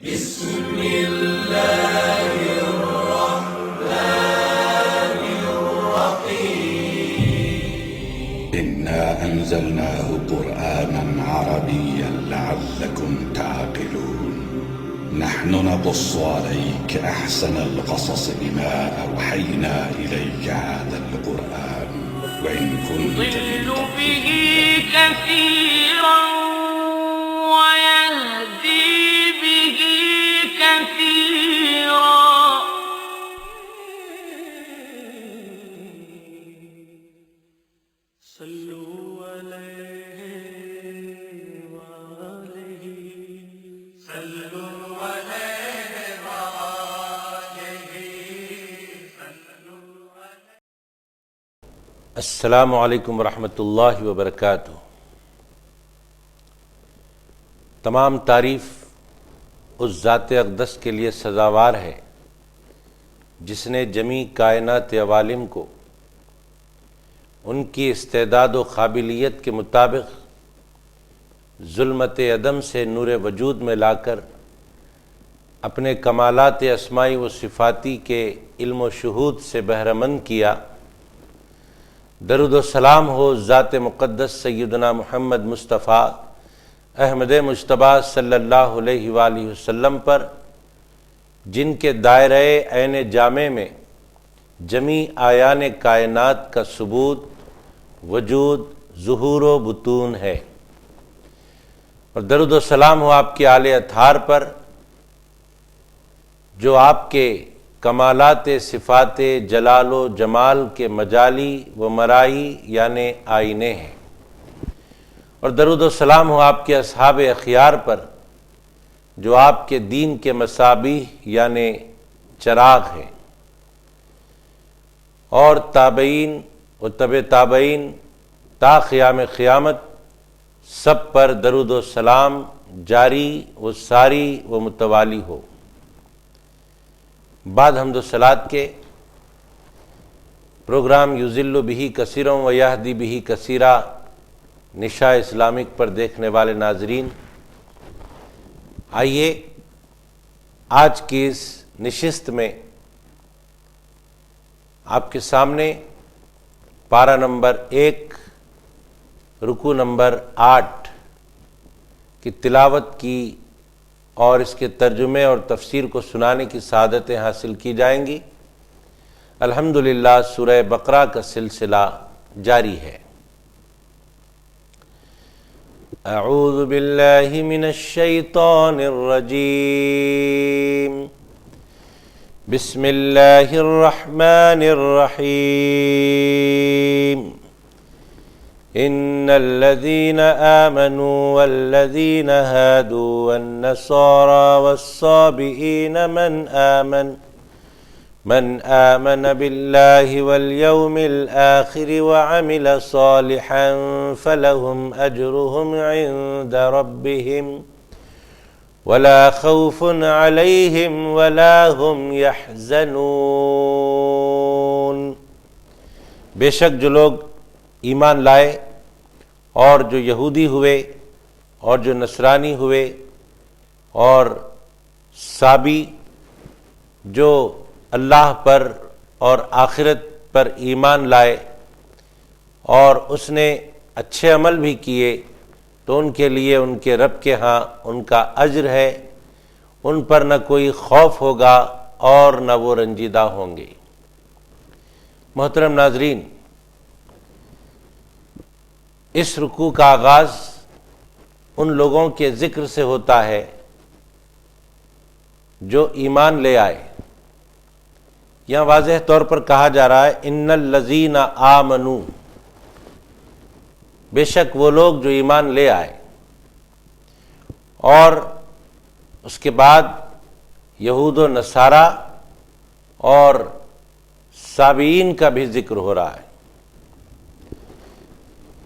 بسم الله الرحمن الرحيم إنا أنزلناه قرآنا عربيا لعلكم تعقلون نحن نقص عليك أحسن القصص بما أوحينا إليك هذا القرآن وإن كنت يضل به كثيرا ويهدي به كثيرا صلوا عليه وآله صلوا عليه وآله صلوا عليه. السلام علیکم ورحمۃ اللہ وبرکاتہ۔ تمام تعریف اس ذات اقدس کے لیے سزاوار ہے جس نے جمیع کائنات عوالم کو ان کی استعداد و قابلیت کے مطابق ظلمت عدم سے نور وجود میں لا کر اپنے کمالات اسمائی و صفاتی کے علم و شہود سے بہرہ مند کیا۔ درود و سلام ہو ذات مقدس سیدنا محمد مصطفیٰ احمد مجتبیٰ صلی اللہ علیہ وآلہ وسلم پر، جن کے دائرہ عین جامع میں جمیع آیان کائنات کا ثبوت، وجود، ظہور و بطون ہے، اور درود و سلام ہو آپ کے آل اطہار پر جو آپ کے کمالات صفات جلال و جمال کے مجالی و مرائی یعنی آئینے ہیں، اور درود و سلام ہو آپ کے اصحاب اخیار پر جو آپ کے دین کے مصابیح یعنی چراغ ہیں، اور تابعین و تبع تابعین تا قیام قیامت سب پر درود و سلام جاری و ساری و متوالی ہو۔ بعد حمد و صلوات کے پروگرام یضل بہ کثیرا و یہدی بہ کثیرا نشاء اسلامک پر دیکھنے والے ناظرین، آئیے آج کی اس نشست میں آپ کے سامنے پارہ نمبر 1 رکوع نمبر 8 کی تلاوت کی اور اس کے ترجمے اور تفسیر کو سنانے کی سعادتیں حاصل کی جائیں گی۔ الحمدللہ سورہ بقرہ کا سلسلہ جاری ہے۔ اعوذ باللہ من الشیطان الرجیم، بسم اللہ الرحمن الرحیم۔ ان الذين آمنوا والذين هادوا والنصارى والصابئين من آمن بالله واليوم الآخر وعمل صالحا فلهم أجرهم عند ربهم ولا خوف عليهم ولا هم يحزنون۔ بے شک جو لوگ ایمان لائے اور جو یہودی ہوئے اور جو نصرانی ہوئے اور صابی جو اللہ پر اور آخرت پر ایمان لائے اور اس نے اچھے عمل بھی کیے، تو ان کے لیے ان کے رب کے ہاں ان کا اجر ہے، ان پر نہ کوئی خوف ہوگا اور نہ وہ رنجیدہ ہوں گے۔ محترم ناظرین، اس رکوع کا آغاز ان لوگوں کے ذکر سے ہوتا ہے جو ایمان لے آئے۔ یہاں واضح طور پر کہا جا رہا ہے ان الذین آمنوا، بے شک وہ لوگ جو ایمان لے آئے، اور اس کے بعد یہود و نصارہ اور صابئین کا بھی ذکر ہو رہا ہے۔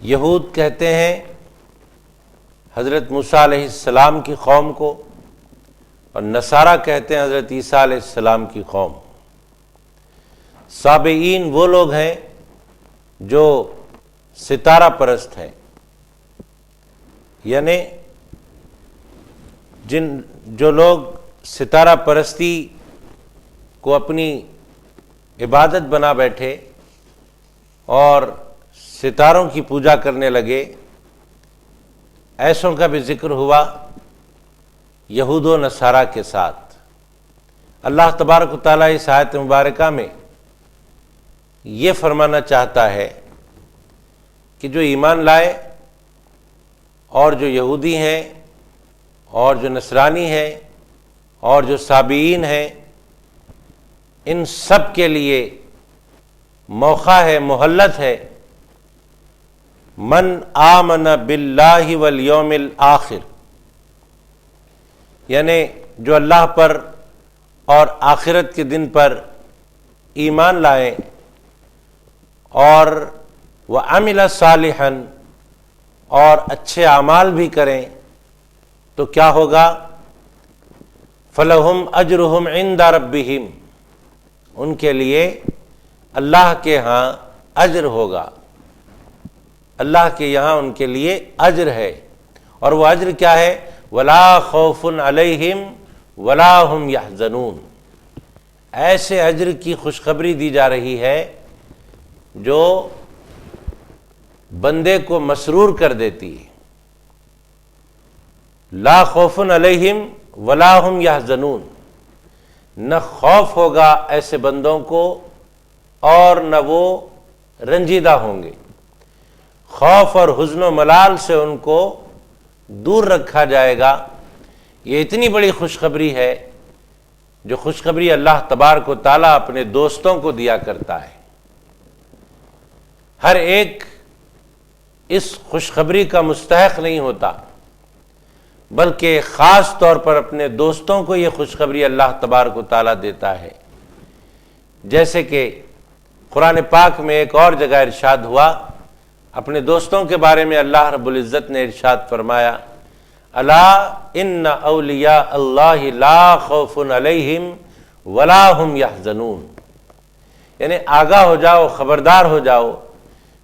یہود کہتے ہیں حضرت موسیٰ علیہ السلام کی قوم کو، اور نصارہ کہتے ہیں حضرت عیسیٰ علیہ السلام کی قوم۔ صابئین وہ لوگ ہیں جو ستارہ پرست ہیں، یعنی جو لوگ ستارہ پرستی کو اپنی عبادت بنا بیٹھے اور ستاروں کی پوجا کرنے لگے، ایسوں کا بھی ذکر ہوا یہود و نصارہ کے ساتھ۔ اللہ تبارک و تعالیٰ اس آیت مبارکہ میں یہ فرمانا چاہتا ہے کہ جو ایمان لائے اور جو یہودی ہیں اور جو نصرانی ہیں اور جو سابئین ہیں، ان سب کے لیے موقع ہے، مہلت ہے، من آمن باللہ والیوم الآخر، یعنی جو اللہ پر اور آخرت کے دن پر ایمان لائیں اور وعمل صالحا اور اچھے اعمال بھی کریں، تو کیا ہوگا؟ فلہم اجرہم عند ربہم، ان کے لیے اللہ کے ہاں اجر ہوگا، اللہ کے یہاں ان کے لیے اجر ہے، اور وہ اجر کیا ہے؟ ولا خوف علیہم ولا ہم یحزنون، ایسے اجر کی خوشخبری دی جا رہی ہے جو بندے کو مسرور کر دیتی ہے۔ لا خوف علیہم ولا ہم یحزنون، نہ خوف ہوگا ایسے بندوں کو اور نہ وہ رنجیدہ ہوں گے، خوف اور حزن و ملال سے ان کو دور رکھا جائے گا۔ یہ اتنی بڑی خوشخبری ہے جو خوشخبری اللہ تبارک و تعالیٰ اپنے دوستوں کو دیا کرتا ہے۔ ہر ایک اس خوشخبری کا مستحق نہیں ہوتا، بلکہ خاص طور پر اپنے دوستوں کو یہ خوشخبری اللہ تبارک و تعالیٰ دیتا ہے۔ جیسے کہ قرآن پاک میں ایک اور جگہ ارشاد ہوا، اپنے دوستوں کے بارے میں اللہ رب العزت نے ارشاد فرمایا، الا ان اولیاء اللہ لا خوف علیہم ولا ہم یحزنون، یعنی آگاہ ہو جاؤ، خبردار ہو جاؤ،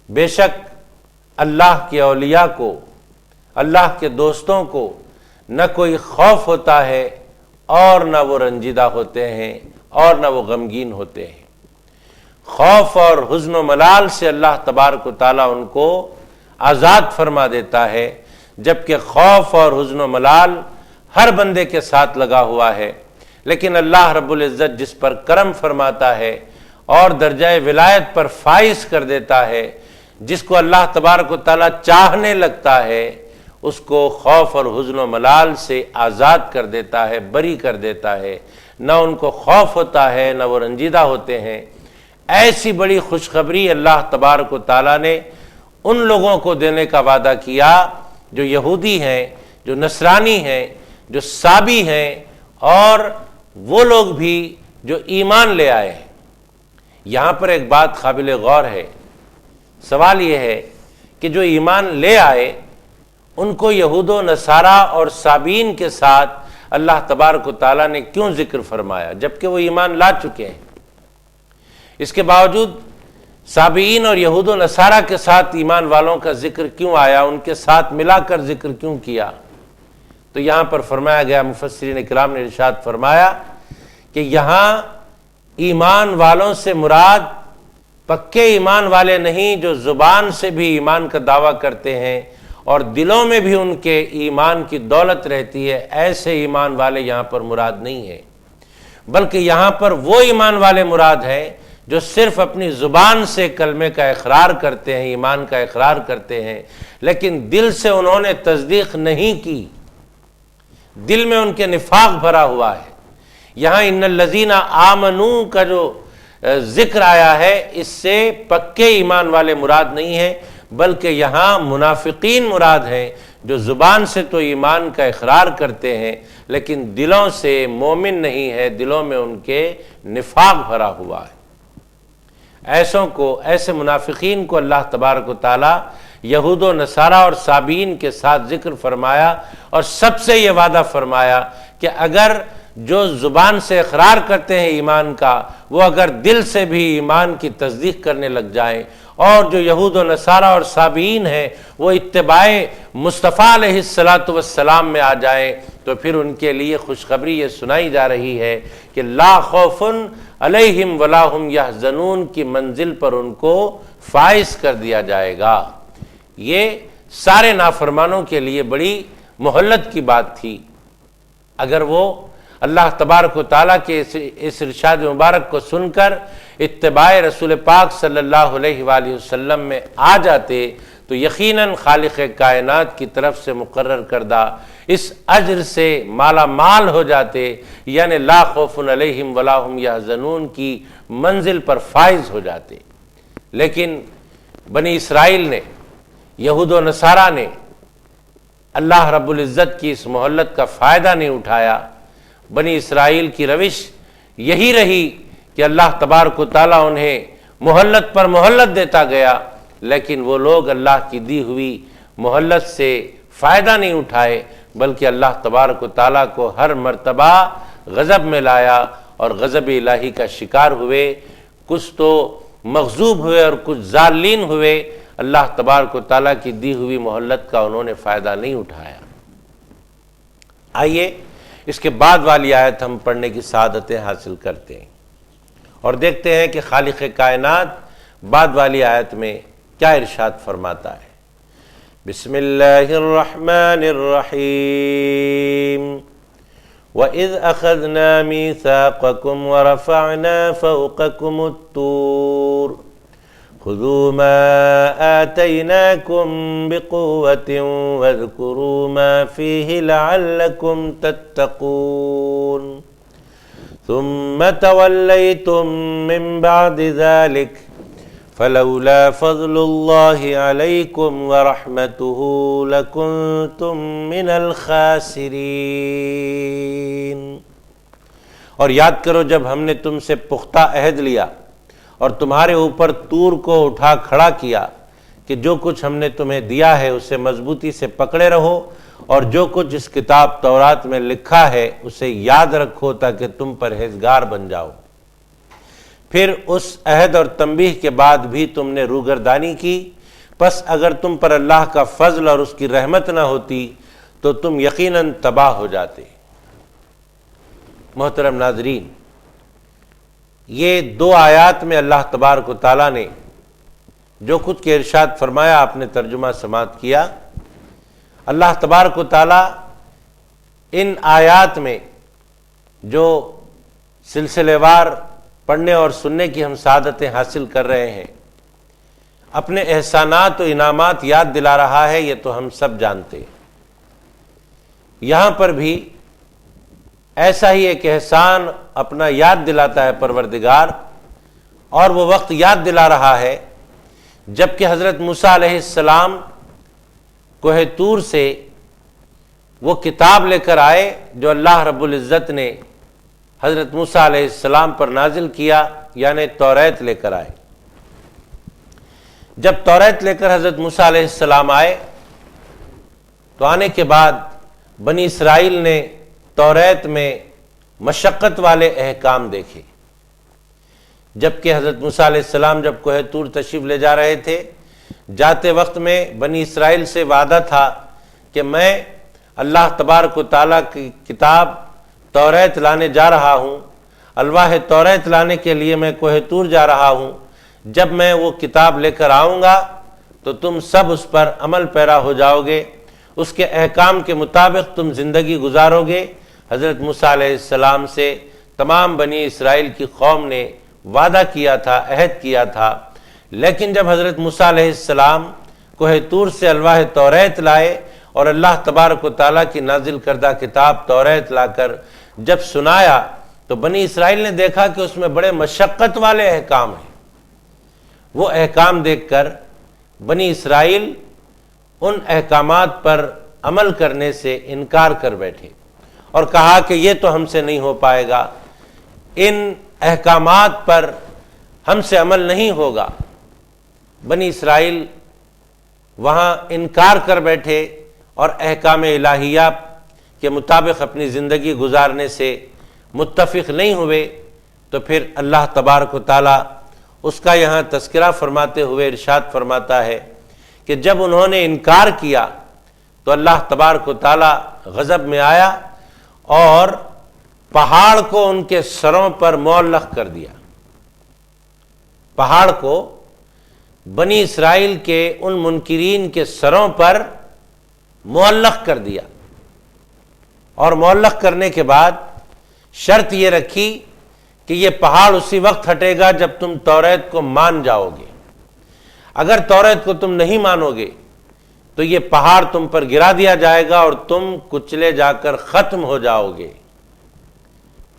بے شک اللہ کے اولیاء کو، اللہ کے دوستوں کو نہ کوئی خوف ہوتا ہے اور نہ وہ رنجیدہ ہوتے ہیں اور نہ وہ غمگین ہوتے ہیں۔ خوف اور حزن و ملال سے اللہ تبارک و تعالیٰ ان کو آزاد فرما دیتا ہے، جبکہ خوف اور حزن و ملال ہر بندے کے ساتھ لگا ہوا ہے، لیکن اللہ رب العزت جس پر کرم فرماتا ہے اور درجہ ولایت پر فائز کر دیتا ہے، جس کو اللہ تبارک و تعالیٰ چاہنے لگتا ہے، اس کو خوف اور حزن و ملال سے آزاد کر دیتا ہے، بری کر دیتا ہے، نہ ان کو خوف ہوتا ہے نہ وہ رنجیدہ ہوتے ہیں۔ ایسی بڑی خوشخبری اللہ تبارک و تعالیٰ نے ان لوگوں کو دینے کا وعدہ کیا جو یہودی ہیں، جو نصرانی ہیں، جو سابی ہیں، اور وہ لوگ بھی جو ایمان لے آئے ہیں۔ یہاں پر ایک بات قابل غور ہے، سوال یہ ہے کہ جو ایمان لے آئے ان کو یہود و نصارہ اور سابین کے ساتھ اللہ تبارک و تعالیٰ نے کیوں ذکر فرمایا جبکہ وہ ایمان لا چکے ہیں؟ اس کے باوجود سابئین اور یہود و نصارہ کے ساتھ ایمان والوں کا ذکر کیوں آیا، ان کے ساتھ ملا کر ذکر کیوں کیا؟ تو یہاں پر فرمایا گیا، مفسرین کرام نے ارشاد فرمایا کہ یہاں ایمان والوں سے مراد پکے ایمان والے نہیں جو زبان سے بھی ایمان کا دعویٰ کرتے ہیں اور دلوں میں بھی ان کے ایمان کی دولت رہتی ہے، ایسے ایمان والے یہاں پر مراد نہیں ہیں، بلکہ یہاں پر وہ ایمان والے مراد ہیں جو صرف اپنی زبان سے کلمے کا اقرار کرتے ہیں، ایمان کا اقرار کرتے ہیں، لیکن دل سے انہوں نے تصدیق نہیں کی، دل میں ان کے نفاق بھرا ہوا ہے۔ یہاں ان الذین آمنوا کا جو ذکر آیا ہے، اس سے پکے ایمان والے مراد نہیں ہیں، بلکہ یہاں منافقین مراد ہیں جو زبان سے تو ایمان کا اقرار کرتے ہیں لیکن دلوں سے مومن نہیں ہے، دلوں میں ان کے نفاق بھرا ہوا ہے۔ ایسوں کو، ایسے منافقین کو اللہ تبارک و تعالیٰ یہود و نصارہ اور سابین کے ساتھ ذکر فرمایا اور سب سے یہ وعدہ فرمایا کہ اگر جو زبان سے اقرار کرتے ہیں ایمان کا، وہ اگر دل سے بھی ایمان کی تصدیق کرنے لگ جائیں اور جو یہود و نصارہ اور صابئین ہیں وہ اتباع مصطفیٰ علیہ الصلاۃ والسلام میں آ جائیں تو پھر ان کے لیے خوشخبری یہ سنائی جا رہی ہے کہ لا خوف علیہم ولا ہم یحزنون کی منزل پر ان کو فائز کر دیا جائے گا۔ یہ سارے نافرمانوں کے لیے بڑی مہلت کی بات تھی۔ اگر وہ اللہ تبارک و تعالیٰ کے اس ارشاد مبارک کو سن کر اتباع رسول پاک صلی اللہ علیہ وآلہ وسلم میں آ جاتے تو یقیناً خالق کائنات کی طرف سے مقرر کردہ اس اجر سے مالا مال ہو جاتے، یعنی لا خوف علیہم ولا ہم یحزنون کی منزل پر فائز ہو جاتے۔ لیکن بنی اسرائیل نے، یہود و نصارہ نے اللہ رب العزت کی اس مہلت کا فائدہ نہیں اٹھایا۔ بنی اسرائیل کی روش یہی رہی کہ اللہ تبارک و تعالیٰ انہیں مہلت پر مہلت دیتا گیا، لیکن وہ لوگ اللہ کی دی ہوئی مہلت سے فائدہ نہیں اٹھائے، بلکہ اللہ تبارک و تعالیٰ کو ہر مرتبہ غضب میں لایا اور غضب الہی کا شکار ہوئے۔ کچھ تو مغضوب ہوئے اور کچھ ذالین ہوئے، اللہ تبارک و تعالیٰ کی دی ہوئی مہلت کا انہوں نے فائدہ نہیں اٹھایا۔ آئیے اس کے بعد والی آیت ہم پڑھنے کی سعادتیں حاصل کرتے ہیں اور دیکھتے ہیں کہ خالق کائنات بعد والی آیت میں کیا ارشاد فرماتا ہے۔ بسم اللہ الرحمن الرحیم وَإِذْ أَخَذْنَا مِيثَاقَكُمْ وَرَفَعْنَا فَوْقَكُمُ الطُّورَ خُذُوا مَا آتَيْنَاكُمْ بِقُوَّةٍ وَاذْكُرُوا مَا فِيهِ لَعَلَّكُمْ تَتَّقُونَ ثُمَّ تَوَلَّيْتُمْ مِنْ بَعْدِ ذَلِكَ فَلَوْلَا فَضْلُ اللَّهِ عَلَيْكُمْ وَرَحْمَتُهُ لَكُنْتُمْ مِنَ الْخَاسِرِينَ۔ اور یاد کرو جب ہم نے تم سے پختہ عہد لیا اور تمہارے اوپر طور کو اٹھا کھڑا کیا کہ جو کچھ ہم نے تمہیں دیا ہے اسے مضبوطی سے پکڑے رہو اور جو کچھ اس کتاب تورات میں لکھا ہے اسے یاد رکھو تاکہ تم پرہیزگار بن جاؤ۔ پھر اس عہد اور تنبیہ کے بعد بھی تم نے روگردانی کی، پس اگر تم پر اللہ کا فضل اور اس کی رحمت نہ ہوتی تو تم یقیناً تباہ ہو جاتے۔ محترم ناظرین، یہ دو آیات میں اللہ تبارک و تعالیٰ نے جو کچھ کے ارشاد فرمایا آپ نے ترجمہ سماعت کیا۔ اللہ تبارک و تعالیٰ ان آیات میں جو سلسلے وار پڑھنے اور سننے کی ہم سعادتیں حاصل کر رہے ہیں، اپنے احسانات و انعامات یاد دلا رہا ہے، یہ تو ہم سب جانتے ہیں۔ یہاں پر بھی ایسا ہی ایک احسان اپنا یاد دلاتا ہے پروردگار، اور وہ وقت یاد دلا رہا ہے جب کہ حضرت موسیٰ علیہ السلام کوہ طور سے وہ کتاب لے کر آئے جو اللہ رب العزت نے حضرت موسیٰ علیہ السلام پر نازل کیا، یعنی توریت لے کر آئے۔ جب توریت لے کر حضرت موسیٰ علیہ السلام آئے تو آنے کے بعد بنی اسرائیل نے توریت میں مشقت والے احکام دیکھے۔ جبکہ حضرت موسیٰ علیہ السلام جب کوہ طور تشریف لے جا رہے تھے، جاتے وقت میں بنی اسرائیل سے وعدہ تھا کہ میں اللہ تبارک و تعالیٰ کی کتاب توریت لانے جا رہا ہوں، الواح توریت لانے کے لیے میں کوہ طور جا رہا ہوں، جب میں وہ کتاب لے کر آؤں گا تو تم سب اس پر عمل پیرا ہو جاؤ گے، اس کے احکام کے مطابق تم زندگی گزارو گے۔ حضرت موسیٰ علیہ السلام سے تمام بنی اسرائیل کی قوم نے وعدہ کیا تھا، عہد کیا تھا، لیکن جب حضرت موسیٰ علیہ السلام کوہ طور سے الواح توریت لائے اور اللہ تبارک و تعالیٰ کی نازل کردہ کتاب توریت لا کر جب سنایا تو بنی اسرائیل نے دیکھا کہ اس میں بڑے مشقت والے احکام ہیں۔ وہ احکام دیکھ کر بنی اسرائیل ان احکامات پر عمل کرنے سے انکار کر بیٹھے اور کہا کہ یہ تو ہم سے نہیں ہو پائے گا، ان احکامات پر ہم سے عمل نہیں ہوگا۔ بنی اسرائیل وہاں انکار کر بیٹھے اور احکام الہیہ کے مطابق اپنی زندگی گزارنے سے متفق نہیں ہوئے، تو پھر اللہ تبارک و تعالیٰ اس کا یہاں تذکرہ فرماتے ہوئے ارشاد فرماتا ہے کہ جب انہوں نے انکار کیا تو اللہ تبارک و تعالی غضب میں آیا اور پہاڑ کو ان کے سروں پر معلق کر دیا۔ پہاڑ کو بنی اسرائیل کے ان منکرین کے سروں پر معلق کر دیا، اور معلق کرنے کے بعد شرط یہ رکھی کہ یہ پہاڑ اسی وقت ہٹے گا جب تم توریت کو مان جاؤ گے۔ اگر توریت کو تم نہیں مانو گے تو یہ پہاڑ تم پر گرا دیا جائے گا اور تم کچلے جا کر ختم ہو جاؤ گے۔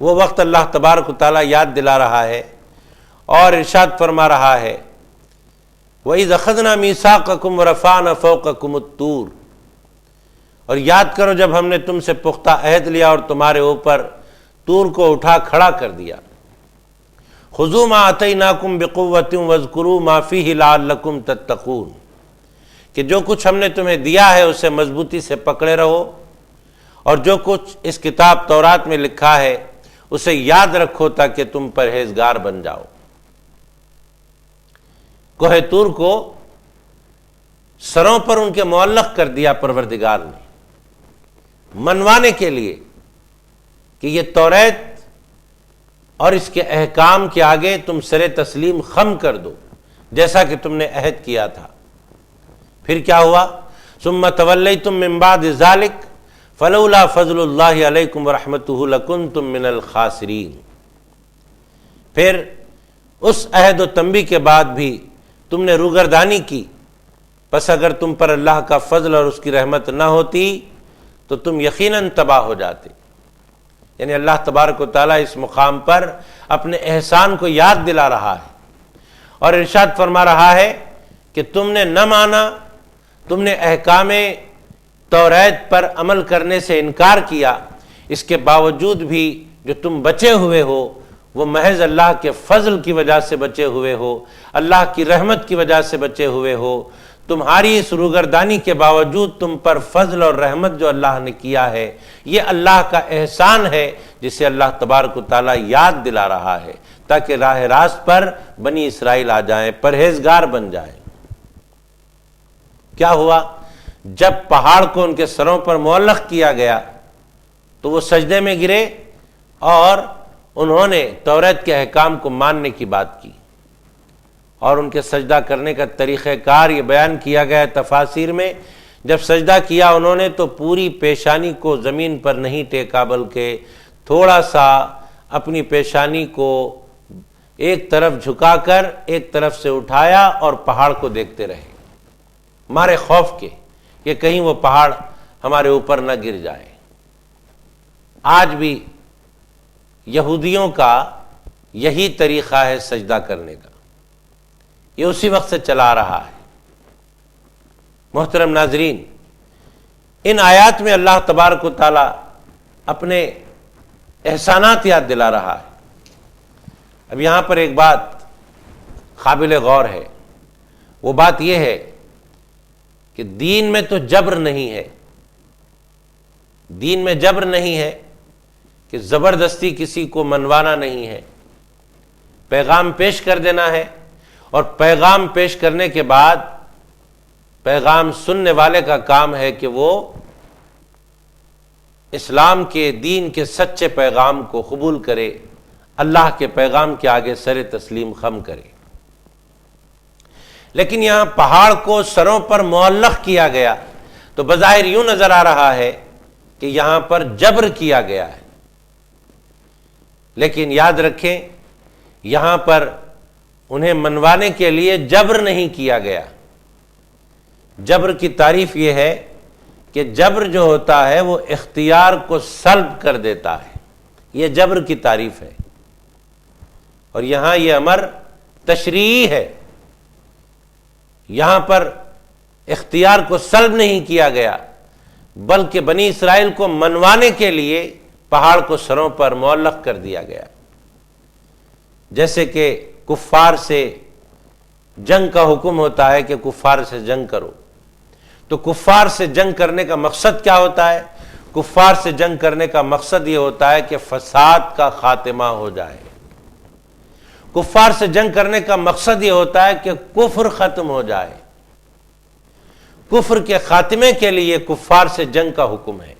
وہ وقت اللہ تبارک و تعالیٰ یاد دلا رہا ہے اور ارشاد فرما رہا ہے وَإِذْ أَخَذْنَا مِيثَاقَكُمْ وَرَفَعْنَا فَوْقَكُمُ الطُّورَ، اور یاد کرو جب ہم نے تم سے پختہ عہد لیا اور تمہارے اوپر طور کو اٹھا کھڑا کر دیا۔ خُذُوا مَا آتَيْنَاكُمْ بِقُوَّةٍ وَاذْكُرُوا مَا فِيهِ لَعَلَّكُمْ تَتَّقُونَ، کہ جو کچھ ہم نے تمہیں دیا ہے اسے مضبوطی سے پکڑے رہو، اور جو کچھ اس کتاب تورات میں لکھا ہے اسے یاد رکھو تاکہ تم پرہیزگار بن جاؤ۔ کوہ طور کو سروں پر ان کے معلق کر دیا پروردگار نے، منوانے کے لیے کہ یہ توریت اور اس کے احکام کے آگے تم سر تسلیم خم کر دو جیسا کہ تم نے عہد کیا تھا۔ پھر کیا ہوا؟ ثم تولیتم من بعد ذلک فلولا فضل اللہ علیکم ورحمتہ لکنتم من الخاسرین، پھر اس عہد و تنبیہ کے بعد بھی تم نے روگردانی کی، پس اگر تم پر اللہ کا فضل اور اس کی رحمت نہ ہوتی تو تم یقیناً تباہ ہو جاتے۔ یعنی اللہ تبارک و تعالیٰ اس مقام پر اپنے احسان کو یاد دلا رہا ہے اور ارشاد فرما رہا ہے کہ تم نے نہ مانا، تم نے احکام توریت پر عمل کرنے سے انکار کیا، اس کے باوجود بھی جو تم بچے ہوئے ہو وہ محض اللہ کے فضل کی وجہ سے بچے ہوئے ہو، اللہ کی رحمت کی وجہ سے بچے ہوئے ہو۔ تمہاری اس روگردانی کے باوجود تم پر فضل اور رحمت جو اللہ نے کیا ہے یہ اللہ کا احسان ہے، جسے اللہ تبارک و تعالیٰ یاد دلا رہا ہے تاکہ راہ راست پر بنی اسرائیل آ جائیں، پرہیزگار بن جائیں۔ کیا ہوا؟ جب پہاڑ کو ان کے سروں پر معلق کیا گیا تو وہ سجدے میں گرے اور انہوں نے توریت کے احکام کو ماننے کی بات کی، اور ان کے سجدہ کرنے کا طریقہ کار یہ بیان کیا گیا ہے تفاسیر میں۔ جب سجدہ کیا انہوں نے تو پوری پیشانی کو زمین پر نہیں ٹیکا، بلکہ تھوڑا سا اپنی پیشانی کو ایک طرف جھکا کر ایک طرف سے اٹھایا اور پہاڑ کو دیکھتے رہے، مارے خوف کے کہ کہیں وہ پہاڑ ہمارے اوپر نہ گر جائے۔ آج بھی یہودیوں کا یہی طریقہ ہے سجدہ کرنے کا، یہ اسی وقت سے چلا آ رہا ہے۔ محترم ناظرین، ان آیات میں اللہ تبارک و تعالیٰ اپنے احسانات یاد دلا رہا ہے۔ اب یہاں پر ایک بات قابل غور ہے، وہ بات یہ ہے کہ دین میں تو جبر نہیں ہے، دین میں جبر نہیں ہے کہ زبردستی کسی کو منوانا نہیں ہے، پیغام پیش کر دینا ہے، اور پیغام پیش کرنے کے بعد پیغام سننے والے کا کام ہے کہ وہ اسلام کے دین کے سچے پیغام کو قبول کرے، اللہ کے پیغام کے آگے سر تسلیم خم کرے۔ لیکن یہاں پہاڑ کو سروں پر معلق کیا گیا تو بظاہر یوں نظر آ رہا ہے کہ یہاں پر جبر کیا گیا ہے، لیکن یاد رکھیں یہاں پر انہیں منوانے کے لیے جبر نہیں کیا گیا۔ جبر کی تعریف یہ ہے کہ جبر جو ہوتا ہے وہ اختیار کو سلب کر دیتا ہے، یہ جبر کی تعریف ہے، اور یہاں یہ امر تشریعی ہے، یہاں پر اختیار کو سلب نہیں کیا گیا بلکہ بنی اسرائیل کو منوانے کے لیے پہاڑ کو سروں پر معلق کر دیا گیا۔ جیسے کہ کفار سے جنگ کا حکم ہوتا ہے کہ کفار سے جنگ کرو، تو کفار سے جنگ کرنے کا مقصد کیا ہوتا ہے؟ کفار سے جنگ کرنے کا مقصد یہ ہوتا ہے کہ فساد کا خاتمہ ہو جائے، کفار سے جنگ کرنے کا مقصد یہ ہوتا ہے کہ کفر ختم ہو جائے. کفر کے خاتمے کے لیے کفار سے جنگ کا حکم ہے،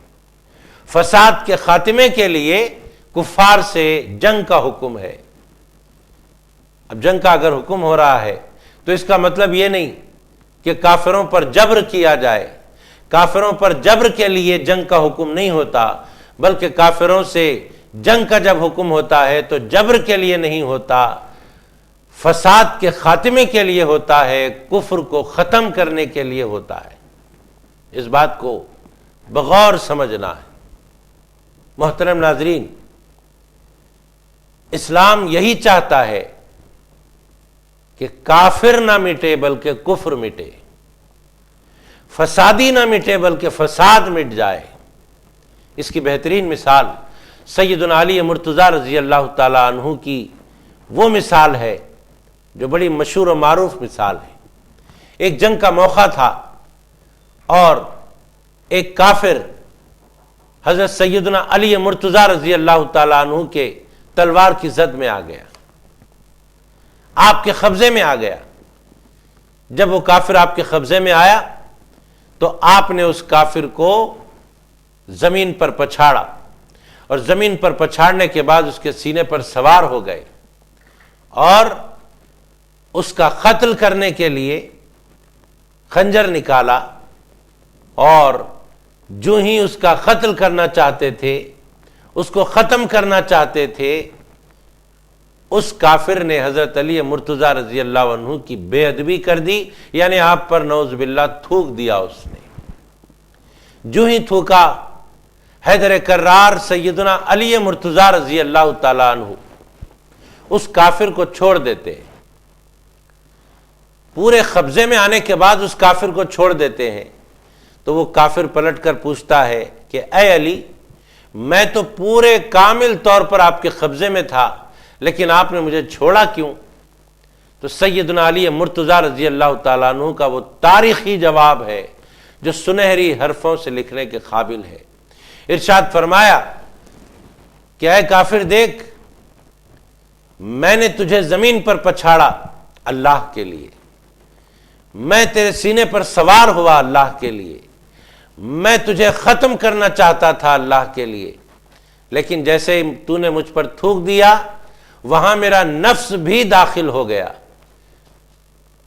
فساد کے خاتمے کے لیے کفار سے جنگ کا حکم ہے. اب جنگ کا اگر حکم ہو رہا ہے تو اس کا مطلب یہ نہیں کہ کافروں پر جبر کیا جائے. کافروں پر جبر کے لیے جنگ کا حکم نہیں ہوتا، بلکہ کافروں سے جنگ کا جب حکم ہوتا ہے تو جبر کے لیے نہیں ہوتا، فساد کے خاتمے کے لیے ہوتا ہے، کفر کو ختم کرنے کے لیے ہوتا ہے. اس بات کو بغور سمجھنا ہے. محترم ناظرین، اسلام یہی چاہتا ہے کہ کافر نہ مٹے بلکہ کفر مٹے، فسادی نہ مٹے بلکہ فساد مٹ جائے. اس کی بہترین مثال سیدنا علی مرتضیٰ رضی اللہ تعالی عنہ کی وہ مثال ہے جو بڑی مشہور و معروف مثال ہے. ایک جنگ کا موقع تھا اور ایک کافر حضرت سیدنا علی مرتضیٰ رضی اللہ تعالی عنہ کے تلوار کی زد میں آ گیا، آپ کے قبضے میں آ گیا. جب وہ کافر آپ کے قبضے میں آیا تو آپ نے اس کافر کو زمین پر پچھاڑا، اور زمین پر پچھاڑنے کے بعد اس کے سینے پر سوار ہو گئے اور اس کا قتل کرنے کے لیے خنجر نکالا. اور جو ہی اس کا قتل کرنا چاہتے تھے، اس کو ختم کرنا چاہتے تھے، اس کافر نے حضرت علی مرتضیٰ رضی اللہ عنہ کی بے ادبی کر دی، یعنی آپ پر نعوذ باللہ تھوک دیا. اس نے جو ہی تھوکا، حیدر کرار سیدنا علی مرتضیٰ رضی اللہ تعالیٰ عنہ اس کافر کو چھوڑ دیتے ہیں. پورے قبضے میں آنے کے بعد اس کافر کو چھوڑ دیتے ہیں. تو وہ کافر پلٹ کر پوچھتا ہے کہ اے علی، میں تو پورے کامل طور پر آپ کے قبضے میں تھا، لیکن آپ نے مجھے چھوڑا کیوں؟ تو سیدنا علی مرتضیٰ رضی اللہ تعالیٰ عنہ کا وہ تاریخی جواب ہے جو سنہری حرفوں سے لکھنے کے قابل ہے. ارشاد فرمایا کہ اے کافر دیکھ، میں نے تجھے زمین پر پچھاڑا اللہ کے لیے، میں تیرے سینے پر سوار ہوا اللہ کے لیے، میں تجھے ختم کرنا چاہتا تھا اللہ کے لیے، لیکن جیسے تو نے مجھ پر تھوک دیا وہاں میرا نفس بھی داخل ہو گیا.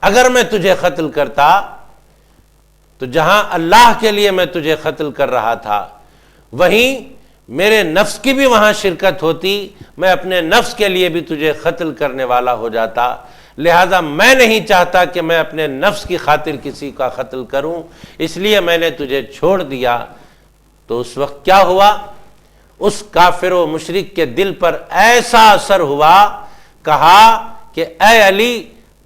اگر میں تجھے قتل کرتا تو جہاں اللہ کے لیے میں تجھے قتل کر رہا تھا، وہیں میرے نفس کی بھی وہاں شرکت ہوتی، میں اپنے نفس کے لیے بھی تجھے قتل کرنے والا ہو جاتا. لہذا میں نہیں چاہتا کہ میں اپنے نفس کی خاطر کسی کا قتل کروں، اس لیے میں نے تجھے چھوڑ دیا. تو اس وقت کیا ہوا؟ اس کافر و مشرک کے دل پر ایسا اثر ہوا، کہا کہ اے علی،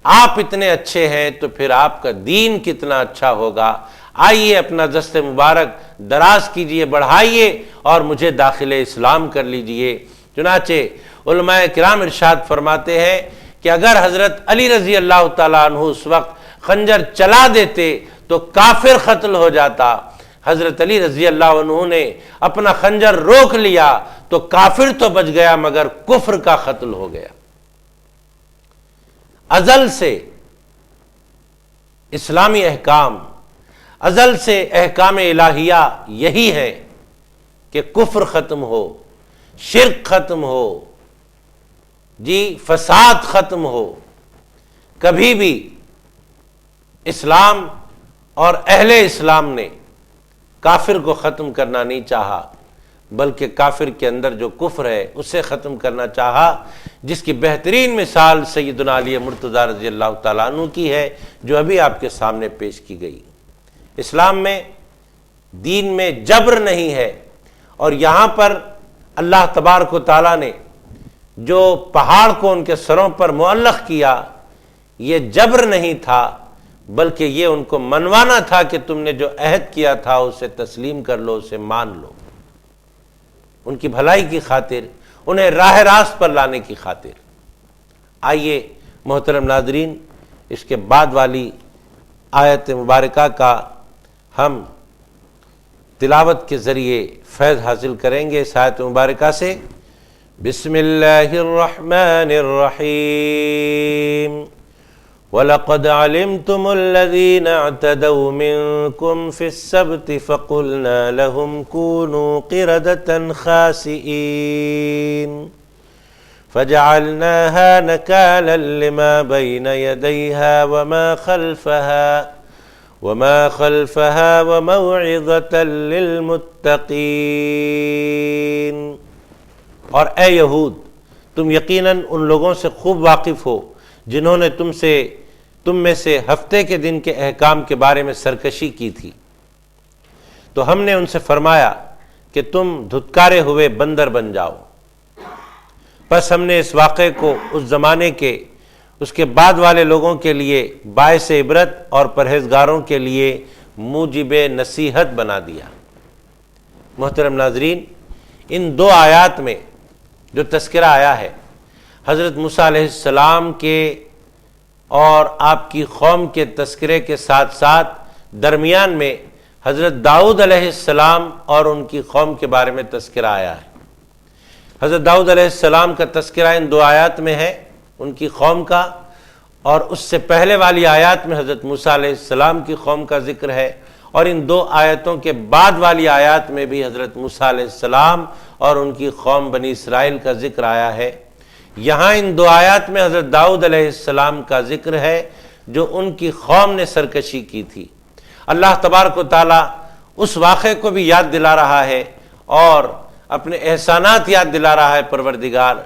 آپ اتنے اچھے ہیں تو پھر آپ کا دین کتنا اچھا ہوگا. آئیے اپنا دست مبارک دراز کیجئے، بڑھائیے اور مجھے داخل اسلام کر لیجئے. چنانچہ علماء کرام ارشاد فرماتے ہیں کہ اگر حضرت علی رضی اللہ تعالیٰ عنہ اس وقت خنجر چلا دیتے تو کافر قتل ہو جاتا. حضرت علی رضی اللہ عنہ نے اپنا خنجر روک لیا تو کافر تو بچ گیا مگر کفر کا قتل ہو گیا. ازل سے اسلامی احکام، ازل سے احکام الہیہ یہی ہے کہ کفر ختم ہو، شرک ختم ہو، فساد ختم ہو. کبھی بھی اسلام اور اہل اسلام نے کافر کو ختم کرنا نہیں چاہا، بلکہ کافر کے اندر جو کفر ہے اسے ختم کرنا چاہا، جس کی بہترین مثال سیدنا علی مرتضیٰ رضی اللہ تعالیٰ عنہ کی ہے جو ابھی آپ کے سامنے پیش کی گئی. اسلام میں دین میں جبر نہیں ہے، اور یہاں پر اللہ تبارک و تعالیٰ نے جو پہاڑ کو ان کے سروں پر معلق کیا، یہ جبر نہیں تھا بلکہ یہ ان کو منوانا تھا کہ تم نے جو عہد کیا تھا اسے تسلیم کر لو، اسے مان لو. ان کی بھلائی کی خاطر، انہیں راہ راست پر لانے کی خاطر. آئیے محترم ناظرین، اس کے بعد والی آیت مبارکہ کا ہم تلاوت کے ذریعے فیض حاصل کریں گے. اس آیت مبارکہ سے بسم اللہ الرحمن الرحیم وَلَقَدْ عَلِمْتُمُ الَّذِينَ اعْتَدَوْا مِنْكُمْ فِي السَّبْتِ فَقُلْنَا لَهُمْ كُونُوا قِرَدَةً خَاسِئِينَ فَجَعَلْنَاهَا نَكَالًا لِمَا بَيْنَ يَدَيْهَا وَمَا خَلْفَهَا وَمَوْعِظَةً لِلْمُتَّقِينَ۔ اور اے یہود، تم یقیناً ان لوگوں سے خوب واقف ہو جنہوں نے تم میں سے ہفتے کے دن کے احکام کے بارے میں سرکشی کی تھی، تو ہم نے ان سے فرمایا کہ تم دھتکارے ہوئے بندر بن جاؤ۔ پس ہم نے اس واقعے کو اس زمانے کے اس کے بعد والے لوگوں کے لیے باعث عبرت اور پرہیزگاروں کے لیے موجب نصیحت بنا دیا۔ محترم ناظرین، ان دو آیات میں جو تذکرہ آیا ہے حضرت موسیٰ علیہ السلام کے اور آپ کی قوم کے تذکرے کے ساتھ ساتھ درمیان میں حضرت داؤد علیہ السلام اور ان کی قوم کے بارے میں تذکرہ آیا ہے۔ حضرت داؤد علیہ السلام کا تذکرہ ان دو آیات میں ہے، ان کی قوم کا، اور اس سے پہلے والی آیات میں حضرت موسیٰ علیہ السلام کی قوم کا ذکر ہے، اور ان دو آیتوں کے بعد والی آیات میں بھی حضرت موسیٰ علیہ السلام اور ان کی قوم بنی اسرائیل کا ذکر آیا ہے۔ یہاں ان دو آیات میں حضرت داؤد علیہ السلام کا ذکر ہے جو ان کی قوم نے سرکشی کی تھی۔ اللہ تبارک و تعالیٰ اس واقعے کو بھی یاد دلا رہا ہے اور اپنے احسانات یاد دلا رہا ہے۔ پروردگار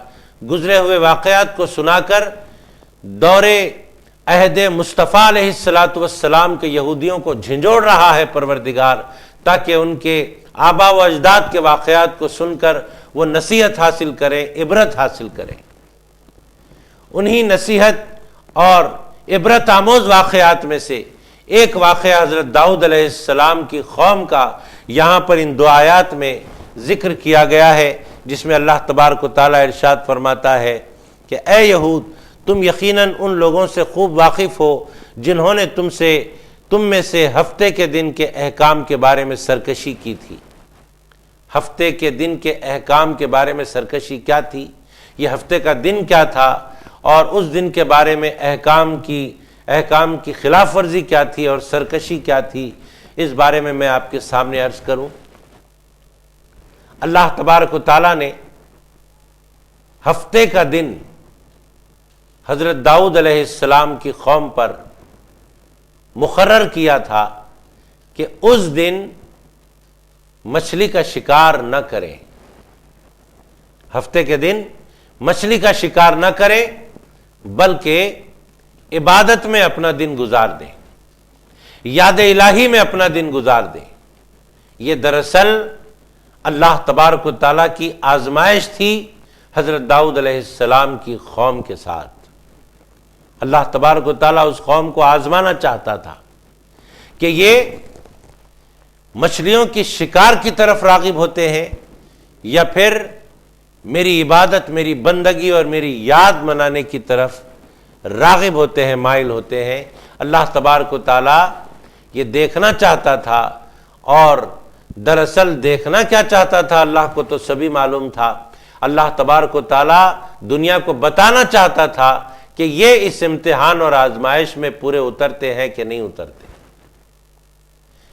گزرے ہوئے واقعات کو سنا کر دور عہد مصطفیٰ علیہ السلام کے یہودیوں کو جھنجھوڑ رہا ہے پروردگار، تاکہ ان کے آبا و اجداد کے واقعات کو سن کر وہ نصیحت حاصل کریں، عبرت حاصل کریں۔ انہی نصیحت اور عبرت آموز واقعات میں سے ایک واقعہ حضرت داؤد علیہ السلام کی قوم کا یہاں پر ان دو آیات میں ذکر کیا گیا ہے، جس میں اللہ تبارک و تعالیٰ ارشاد فرماتا ہے کہ اے یہود، تم یقیناً ان لوگوں سے خوب واقف ہو جنہوں نے تم میں سے ہفتے کے دن کے احکام کے بارے میں سرکشی کی تھی۔ ہفتے کے دن کے احکام کے بارے میں سرکشی کیا تھی، یہ ہفتے کا دن کیا تھا، اور اس دن کے بارے میں احکام کی خلاف ورزی کیا تھی اور سرکشی کیا تھی، اس بارے میں میں آپ کے سامنے عرض کروں۔ اللہ تبارک و تعالیٰ نے ہفتے کا دن حضرت داؤد علیہ السلام کی قوم پر مقرر کیا تھا کہ اس دن مچھلی کا شکار نہ کریں، ہفتے کے دن مچھلی کا شکار نہ کریں، بلکہ عبادت میں اپنا دن گزار دیں، یاد الہی میں اپنا دن گزار دیں۔ یہ دراصل اللہ تبارک و تعالیٰ کی آزمائش تھی حضرت داؤد علیہ السلام کی قوم کے ساتھ۔ اللہ تبارک و تعالیٰ اس قوم کو آزمانا چاہتا تھا کہ یہ مچھلیوں کی شکار کی طرف راغب ہوتے ہیں یا پھر میری عبادت، میری بندگی اور میری یاد منانے کی طرف راغب ہوتے ہیں، مائل ہوتے ہیں۔ اللہ تبارک و تعالیٰ یہ دیکھنا چاہتا تھا، اور دراصل دیکھنا کیا چاہتا تھا اللہ کو تو سبھی معلوم تھا۔ اللہ تبارک و تعالیٰ دنیا کو بتانا چاہتا تھا کہ یہ اس امتحان اور آزمائش میں پورے اترتے ہیں کہ نہیں اترتے۔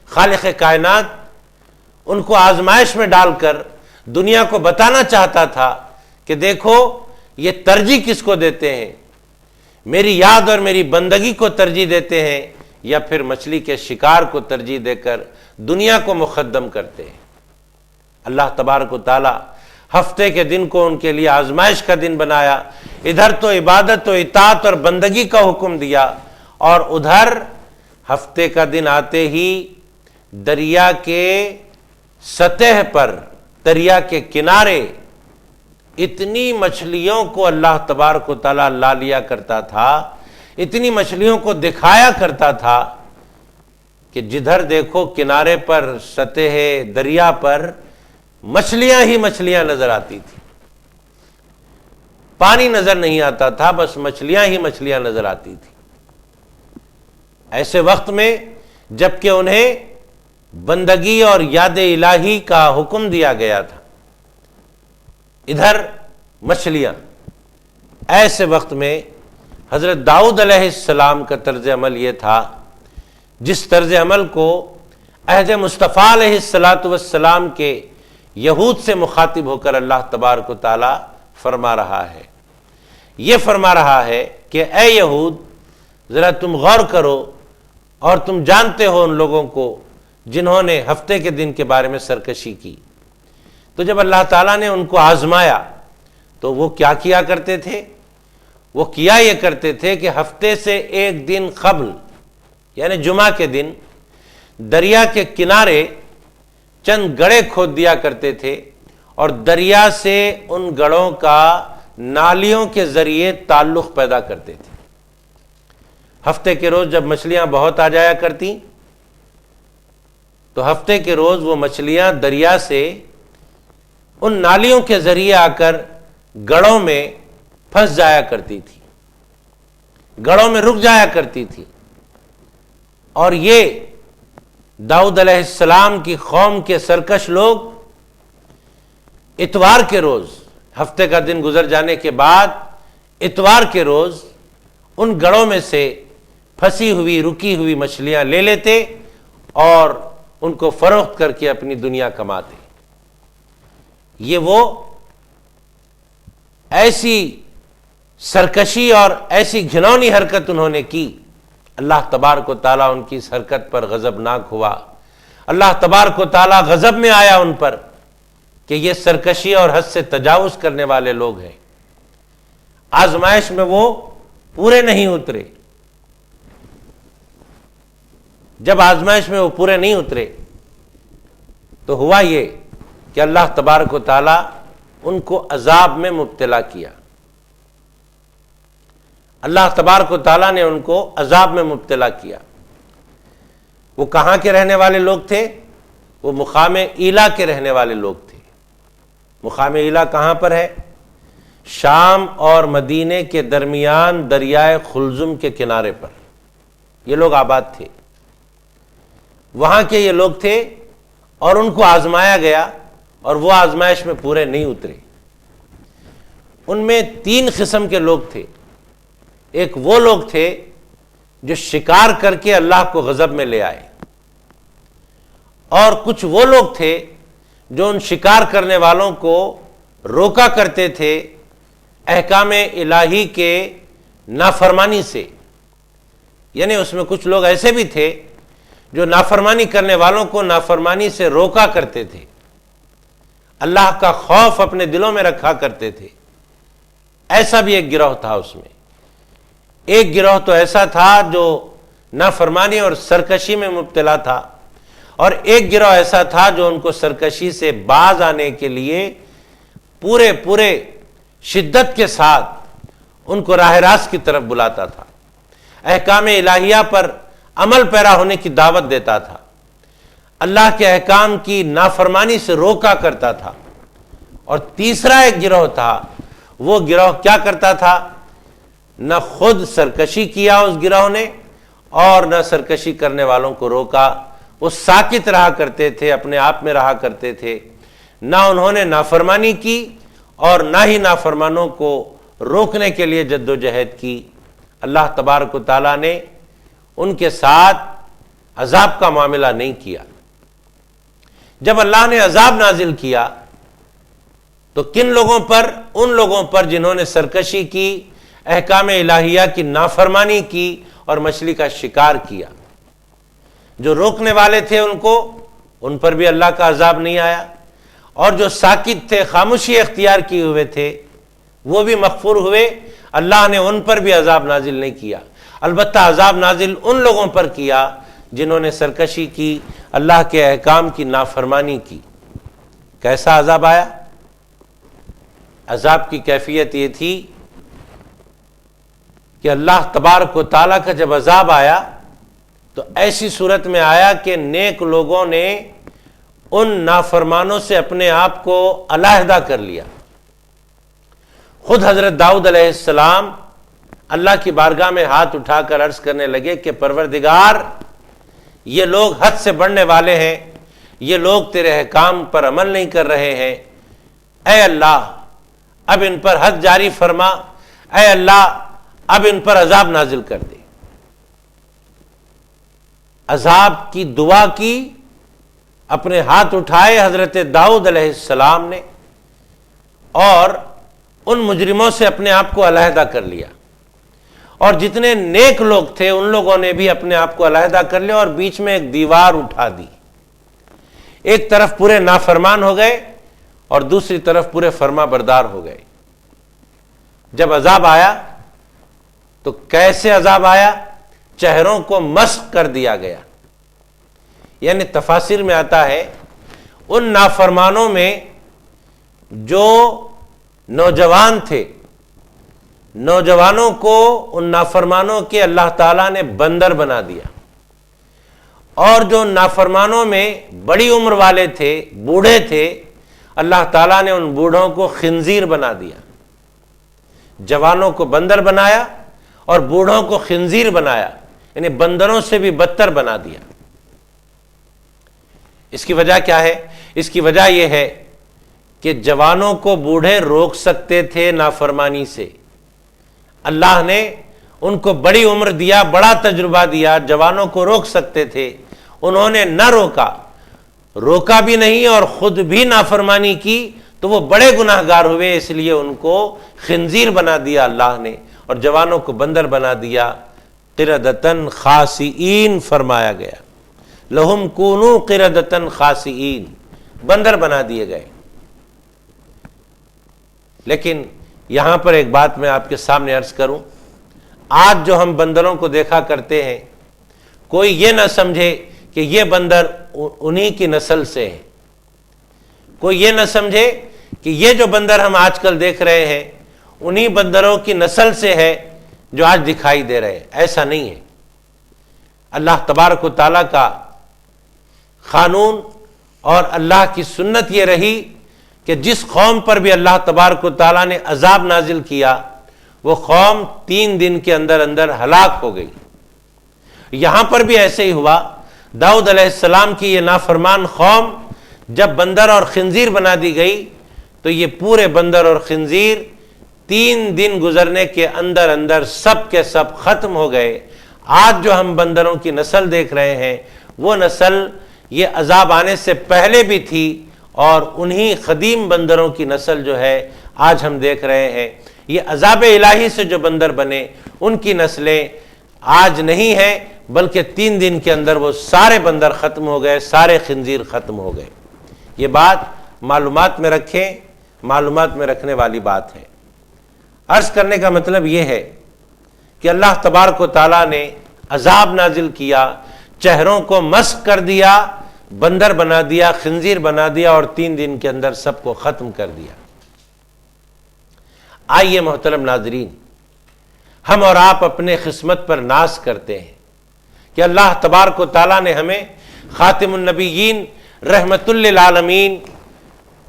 خالق کائنات ان کو آزمائش میں ڈال کر دنیا کو بتانا چاہتا تھا کہ دیکھو یہ ترجیح کس کو دیتے ہیں، میری یاد اور میری بندگی کو ترجیح دیتے ہیں یا پھر مچھلی کے شکار کو ترجیح دے کر دنیا کو مقدم کرتے ہیں۔ اللہ تبارک و تعالیٰ ہفتے کے دن کو ان کے لیے آزمائش کا دن بنایا، ادھر تو عبادت و اطاعت اور بندگی کا حکم دیا، اور ادھر ہفتے کا دن آتے ہی دریا کے سطح پر، دریا کے کنارے اتنی مچھلیوں کو اللہ تبارک و تعالیٰ لا لیا کرتا تھا، اتنی مچھلیوں کو دکھایا کرتا تھا کہ جدھر دیکھو کنارے پر، سطح دریا پر مچھلیاں ہی مچھلیاں نظر آتی تھی، پانی نظر نہیں آتا تھا، بس مچھلیاں ہی مچھلیاں نظر آتی تھی۔ ایسے وقت میں جب کہ انہیں بندگی اور یاد الہی کا حکم دیا گیا تھا، ادھر مچھلیاں، ایسے وقت میں حضرت داؤد علیہ السلام کا طرز عمل یہ تھا جس طرز عمل کو عہد مصطفیٰ علیہ السلام کے یہود سے مخاطب ہو کر اللہ تبارک و تعالی فرما رہا ہے۔ یہ فرما رہا ہے کہ اے یہود، ذرا تم غور کرو اور تم جانتے ہو ان لوگوں کو جنہوں نے ہفتے کے دن کے بارے میں سرکشی کی۔ تو جب اللہ تعالیٰ نے ان کو آزمایا تو وہ کیا کیا کرتے تھے؟ وہ کیا یہ کرتے تھے کہ ہفتے سے ایک دن قبل یعنی جمعہ کے دن دریا کے کنارے چند گڑھے کھود دیا کرتے تھے اور دریا سے ان گڑھوں کا نالیوں کے ذریعے تعلق پیدا کرتے تھے۔ ہفتے کے روز جب مچھلیاں بہت آ جایا کرتی تو ہفتے کے روز وہ مچھلیاں دریا سے ان نالیوں کے ذریعے آ کر گڑھوں میں پھنس جایا کرتی تھی، گڑھوں میں رک جایا کرتی تھی، اور یہ داؤد علیہ السلام کی قوم کے سرکش لوگ اتوار کے روز، ہفتے کا دن گزر جانے کے بعد اتوار کے روز ان گڑھوں میں سے پھنسی ہوئی رکی ہوئی مچھلیاں لے لیتے اور ان کو فروخت کر کے اپنی دنیا کماتے۔ یہ وہ ایسی سرکشی اور ایسی گھنونی حرکت انہوں نے کی، اللہ تبارک و تعالیٰ ان کی اس حرکت پر غضبناک ہوا۔ اللہ تبارک و تعالیٰ غضب میں آیا ان پر کہ یہ سرکشی اور حد سے تجاوز کرنے والے لوگ ہیں۔ آزمائش میں وہ پورے نہیں اترے۔ جب آزمائش میں وہ پورے نہیں اترے تو ہوا یہ کہ اللہ تبارک و تعالیٰ ان کو عذاب میں مبتلا کیا۔ اللہ تبارک و تعالیٰ نے ان کو عذاب میں مبتلا کیا۔ وہ کہاں کے رہنے والے لوگ تھے؟ وہ مقام ایلا کے رہنے والے لوگ تھے۔ مقام ایلا کہاں پر ہے؟ شام اور مدینے کے درمیان دریائے خلزم کے کنارے پر یہ لوگ آباد تھے، وہاں کے یہ لوگ تھے، اور ان کو آزمایا گیا اور وہ آزمائش میں پورے نہیں اترے۔ ان میں تین قسم کے لوگ تھے۔ ایک وہ لوگ تھے جو شکار کر کے اللہ کو غضب میں لے آئے، اور کچھ وہ لوگ تھے جو ان شکار کرنے والوں کو روکا کرتے تھے احکام الہی کے نافرمانی سے۔ یعنی اس میں کچھ لوگ ایسے بھی تھے جو نافرمانی کرنے والوں کو نافرمانی سے روکا کرتے تھے، اللہ کا خوف اپنے دلوں میں رکھا کرتے تھے۔ ایسا بھی ایک گروہ تھا اس میں۔ ایک گروہ تو ایسا تھا جو نافرمانی اور سرکشی میں مبتلا تھا، اور ایک گروہ ایسا تھا جو ان کو سرکشی سے باز آنے کے لیے پورے شدت کے ساتھ ان کو راہ راست کی طرف بلاتا تھا، احکام الہیہ پر عمل پیرا ہونے کی دعوت دیتا تھا، اللہ کے احکام کی نافرمانی سے روکا کرتا تھا۔ اور تیسرا ایک گروہ تھا، وہ گروہ کیا کرتا تھا؟ نہ خود سرکشی کیا اس گروہ نے اور نہ سرکشی کرنے والوں کو روکا، وہ ساکت رہا کرتے تھے، اپنے آپ میں رہا کرتے تھے، نہ انہوں نے نافرمانی کی اور نہ ہی نافرمانوں کو روکنے کے لیے جد و جہد کی۔ اللہ تبارک و تعالیٰ نے ان کے ساتھ عذاب کا معاملہ نہیں کیا۔ جب اللہ نے عذاب نازل کیا تو کن لوگوں پر؟ ان لوگوں پر جنہوں نے سرکشی کی، احکام الہیہ کی نافرمانی کی اور مچھلی کا شکار کیا۔ جو روکنے والے تھے ان پر بھی اللہ کا عذاب نہیں آیا، اور جو ساکت تھے، خاموشی اختیار کیے ہوئے تھے، وہ بھی مغفور ہوئے، اللہ نے ان پر بھی عذاب نازل نہیں کیا۔ البتہ عذاب نازل ان لوگوں پر کیا جنہوں نے سرکشی کی، اللہ کے احکام کی نافرمانی کی۔ کیسا عذاب آیا؟ عذاب کی کیفیت یہ تھی کہ اللہ تبارک و تعالیٰ کا جب عذاب آیا تو ایسی صورت میں آیا کہ نیک لوگوں نے ان نافرمانوں سے اپنے آپ کو علیحدہ کر لیا۔ خود حضرت داؤد علیہ السلام اللہ کی بارگاہ میں ہاتھ اٹھا کر عرض کرنے لگے کہ پروردگار، یہ لوگ حد سے بڑھنے والے ہیں، یہ لوگ تیرے احکام پر عمل نہیں کر رہے ہیں، اے اللہ اب ان پر حد جاری فرما، اے اللہ اب ان پر عذاب نازل کر دے۔ عذاب کی دعا کی، اپنے ہاتھ اٹھائے حضرت داؤد علیہ السلام نے، اور ان مجرموں سے اپنے آپ کو علیحدہ کر لیا، اور جتنے نیک لوگ تھے ان لوگوں نے بھی اپنے آپ کو علیحدہ کر لیا، اور بیچ میں ایک دیوار اٹھا دی۔ ایک طرف پورے نافرمان ہو گئے اور دوسری طرف پورے فرما بردار ہو گئے۔ جب عذاب آیا تو کیسے عذاب آیا؟ چہروں کو مسخ کر دیا گیا۔ یعنی تفاسیر میں آتا ہے ان نافرمانوں میں جو نوجوان تھے، نوجوانوں کو ان نافرمانوں کے اللہ تعالیٰ نے بندر بنا دیا، اور جو نافرمانوں میں بڑی عمر والے تھے، بوڑھے تھے، اللہ تعالیٰ نے ان بوڑھوں کو خنزیر بنا دیا۔ جوانوں کو بندر بنایا اور بوڑھوں کو خنزیر بنایا، یعنی بندروں سے بھی بدتر بنا دیا۔ اس کی وجہ کیا ہے؟ اس کی وجہ یہ ہے کہ جوانوں کو بوڑھے روک سکتے تھے نافرمانی سے، اللہ نے ان کو بڑی عمر دیا، بڑا تجربہ دیا، جوانوں کو روک سکتے تھے، انہوں نے نہ روکا بھی نہیں اور خود بھی نافرمانی کی، تو وہ بڑے گناہگار ہوئے، اس لیے ان کو خنزیر بنا دیا اللہ نے، اور جوانوں کو بندر بنا دیا۔ قردۃ خاسئین فرمایا گیا، لہم کونوا قردۃ خاسئین، بندر بنا دیے گئے۔ لیکن یہاں پر ایک بات میں آپ کے سامنے عرض کروں، آج جو ہم بندروں کو دیکھا کرتے ہیں، کوئی یہ نہ سمجھے کہ یہ بندر انہی کی نسل سے ہے، کوئی یہ نہ سمجھے کہ یہ جو بندر ہم آج کل دیکھ رہے ہیں انہی بندروں کی نسل سے ہے جو آج دکھائی دے رہے ہیں۔ ایسا نہیں ہے۔ اللہ تبارک و تعالیٰ کا قانون اور اللہ کی سنت یہ رہی کہ جس قوم پر بھی اللہ تبارک و تعالیٰ نے عذاب نازل کیا، وہ قوم 3 دن کے اندر اندر ہلاک ہو گئی۔ یہاں پر بھی ایسے ہی ہوا۔ داؤد علیہ السلام کی یہ نافرمان قوم جب بندر اور خنزیر بنا دی گئی تو یہ پورے بندر اور خنزیر 3 دن گزرنے کے اندر اندر سب کے سب ختم ہو گئے۔ آج جو ہم بندروں کی نسل دیکھ رہے ہیں، وہ نسل یہ عذاب آنے سے پہلے بھی تھی، اور انہی قدیم بندروں کی نسل جو ہے آج ہم دیکھ رہے ہیں۔ یہ عذاب الہی سے جو بندر بنے ان کی نسلیں آج نہیں ہیں، بلکہ 3 دن کے اندر وہ سارے بندر ختم ہو گئے، سارے خنزیر ختم ہو گئے۔ یہ بات معلومات میں رکھیں، معلومات میں رکھنے والی بات ہے۔ عرض کرنے کا مطلب یہ ہے کہ اللہ تبارک و تعالیٰ نے عذاب نازل کیا، چہروں کو مسخ کر دیا، بندر بنا دیا، خنزیر بنا دیا، اور 3 دن کے اندر سب کو ختم کر دیا۔ آئیے محترم ناظرین، ہم اور آپ اپنے قسمت پر ناز کرتے ہیں کہ اللہ تبارک و تعالیٰ نے ہمیں خاتم النبیین، رحمت للعالمین،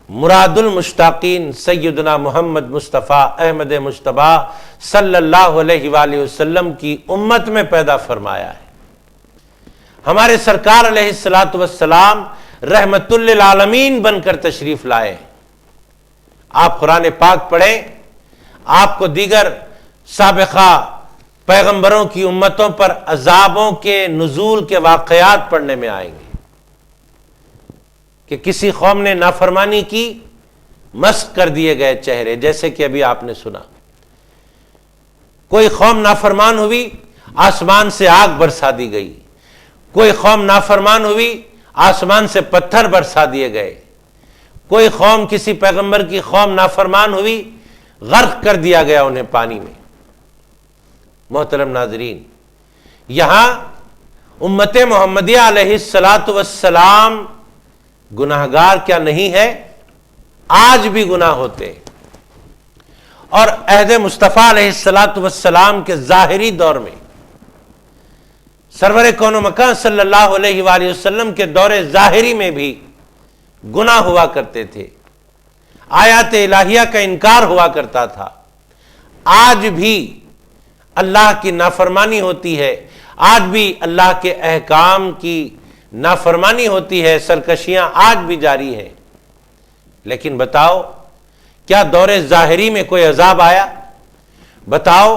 مراد المشتاقین سیدنا محمد مصطفیٰ احمد مجتبیٰ صلی اللہ علیہ وآلہ وسلم کی امت میں پیدا فرمایا ہے۔ ہمارے سرکار علیہ الصلاۃ والسلام رحمت للعالمین بن کر تشریف لائے۔ آپ قرآن پاک پڑھیں، آپ کو دیگر سابقہ پیغمبروں کی امتوں پر عذابوں کے نزول کے واقعات پڑھنے میں آئیں گے کہ کسی قوم نے نافرمانی کی، مسخ کر دیے گئے چہرے، جیسے کہ ابھی آپ نے سنا۔ کوئی قوم نافرمان ہوئی، آسمان سے آگ برسا دی گئی۔ کوئی قوم نافرمان ہوئی، آسمان سے پتھر برسا دیے گئے۔ کوئی قوم، کسی پیغمبر کی قوم نافرمان ہوئی، غرق کر دیا گیا انہیں پانی میں۔ محترم ناظرین، یہاں امت محمدیہ علیہ الصلاۃ والسلام گناہگار کیا نہیں ہے؟ آج بھی گناہ ہوتے، اور عہد مصطفیٰ علیہ الصلاۃ والسلام کے ظاہری دور میں، سرور کون و مکان صلی اللہ علیہ وآلہ وسلم کے دور ظاہری میں بھی گناہ ہوا کرتے تھے، آیات الہیہ کا انکار ہوا کرتا تھا۔ آج بھی اللہ کی نافرمانی ہوتی ہے، آج بھی اللہ کے احکام کی نافرمانی ہوتی ہے، سرکشیاں آج بھی جاری ہیں۔ لیکن بتاؤ کیا دور ظاہری میں کوئی عذاب آیا؟ بتاؤ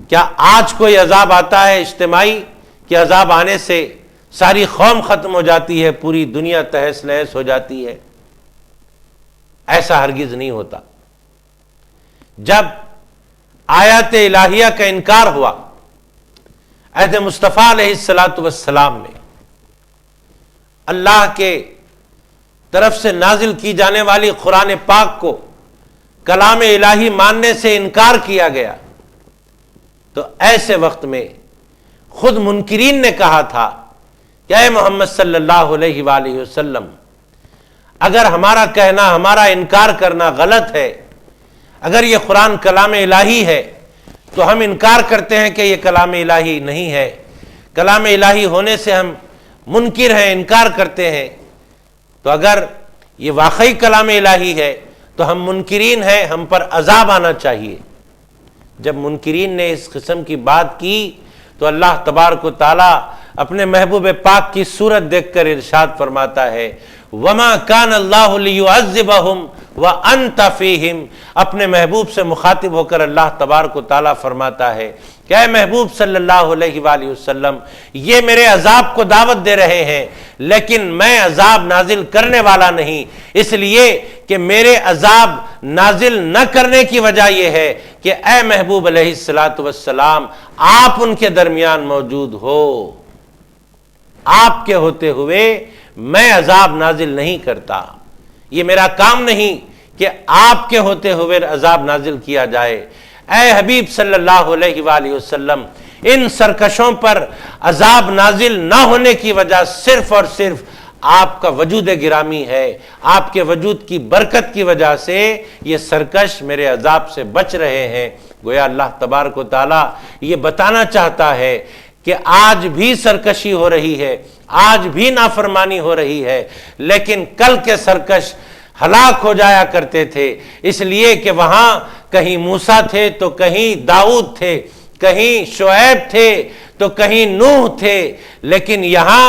کیا آج کوئی عذاب آتا ہے اجتماعی کہ عذاب آنے سے ساری قوم ختم ہو جاتی ہے، پوری دنیا تہس نہس ہو جاتی ہے؟ ایسا ہرگز نہیں ہوتا۔ جب آیات الہیہ کا انکار ہوا عہد مصطفیٰ علیہ السلام میں، اللہ کے طرف سے نازل کی جانے والی قرآن پاک کو کلام الہی ماننے سے انکار کیا گیا، تو ایسے وقت میں خود منکرین نے کہا تھا کہ اے محمد صلی اللہ علیہ وآلہ وسلم، اگر ہمارا کہنا، ہمارا انکار کرنا غلط ہے، اگر یہ قرآن کلام الہی ہے تو ہم انکار کرتے ہیں کہ یہ کلام الہی نہیں ہے، کلام الہی ہونے سے ہم منکر ہیں، انکار کرتے ہیں، تو اگر یہ واقعی کلام الہی ہے تو ہم منکرین ہیں، ہم پر عذاب آنا چاہیے۔ جب منکرین نے اس قسم کی بات کی تو اللہ تبارک و تعالی اپنے محبوب پاک کی صورت دیکھ کر ارشاد فرماتا ہے وَمَا كَانَ اللَّهُ لِيُعَذِّبَهُمْ وَأَنْتَ فِيهِمْ۔ اپنے محبوب سے مخاطب ہو کر اللہ تبارک و تعالی فرماتا ہے کہ اے محبوب صلی اللہ علیہ وآلہ وسلم، یہ میرے عذاب کو دعوت دے رہے ہیں لیکن میں عذاب نازل کرنے والا نہیں، اس لیے کہ میرے عذاب نازل نہ کرنے کی وجہ یہ ہے کہ اے محبوب علیہ السلام آپ ان کے درمیان موجود ہو، آپ کے ہوتے ہوئے میں عذاب نازل نہیں کرتا، یہ میرا کام نہیں کہ آپ کے ہوتے ہوئے عذاب نازل کیا جائے۔ اے حبیب صلی اللہ علیہ وآلہ وسلم، ان سرکشوں پر عذاب نازل نہ ہونے کی وجہ صرف اور صرف آپ کا وجود گرامی ہے، آپ کے وجود کی برکت کی وجہ سے یہ سرکش میرے عذاب سے بچ رہے ہیں۔ گویا اللہ تبارک و تعالی یہ بتانا چاہتا ہے کہ آج بھی سرکشی ہو رہی ہے، آج بھی نافرمانی ہو رہی ہے، لیکن کل کے سرکش ہلاک ہو جایا کرتے تھے، اس لیے کہ وہاں کہیں موسیٰ تھے تو کہیں داؤد تھے، کہیں شعیب تھے تو کہیں نوح تھے، لیکن یہاں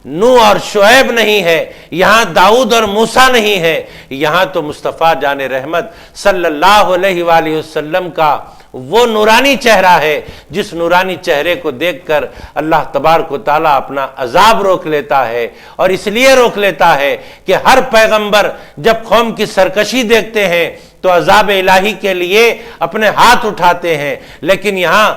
نوح اور شعیب نہیں ہے، یہاں داؤد اور موسیٰ نہیں ہے، یہاں تو مصطفیٰ جان رحمت صلی اللہ علیہ وآلہ وسلم کا وہ نورانی چہرہ ہے جس نورانی چہرے کو دیکھ کر اللہ تبارک و تعالیٰ اپنا عذاب روک لیتا ہے، اور اس لیے روک لیتا ہے کہ ہر پیغمبر جب قوم کی سرکشی دیکھتے ہیں تو عذاب الہی کے لیے اپنے ہاتھ اٹھاتے ہیں، لیکن یہاں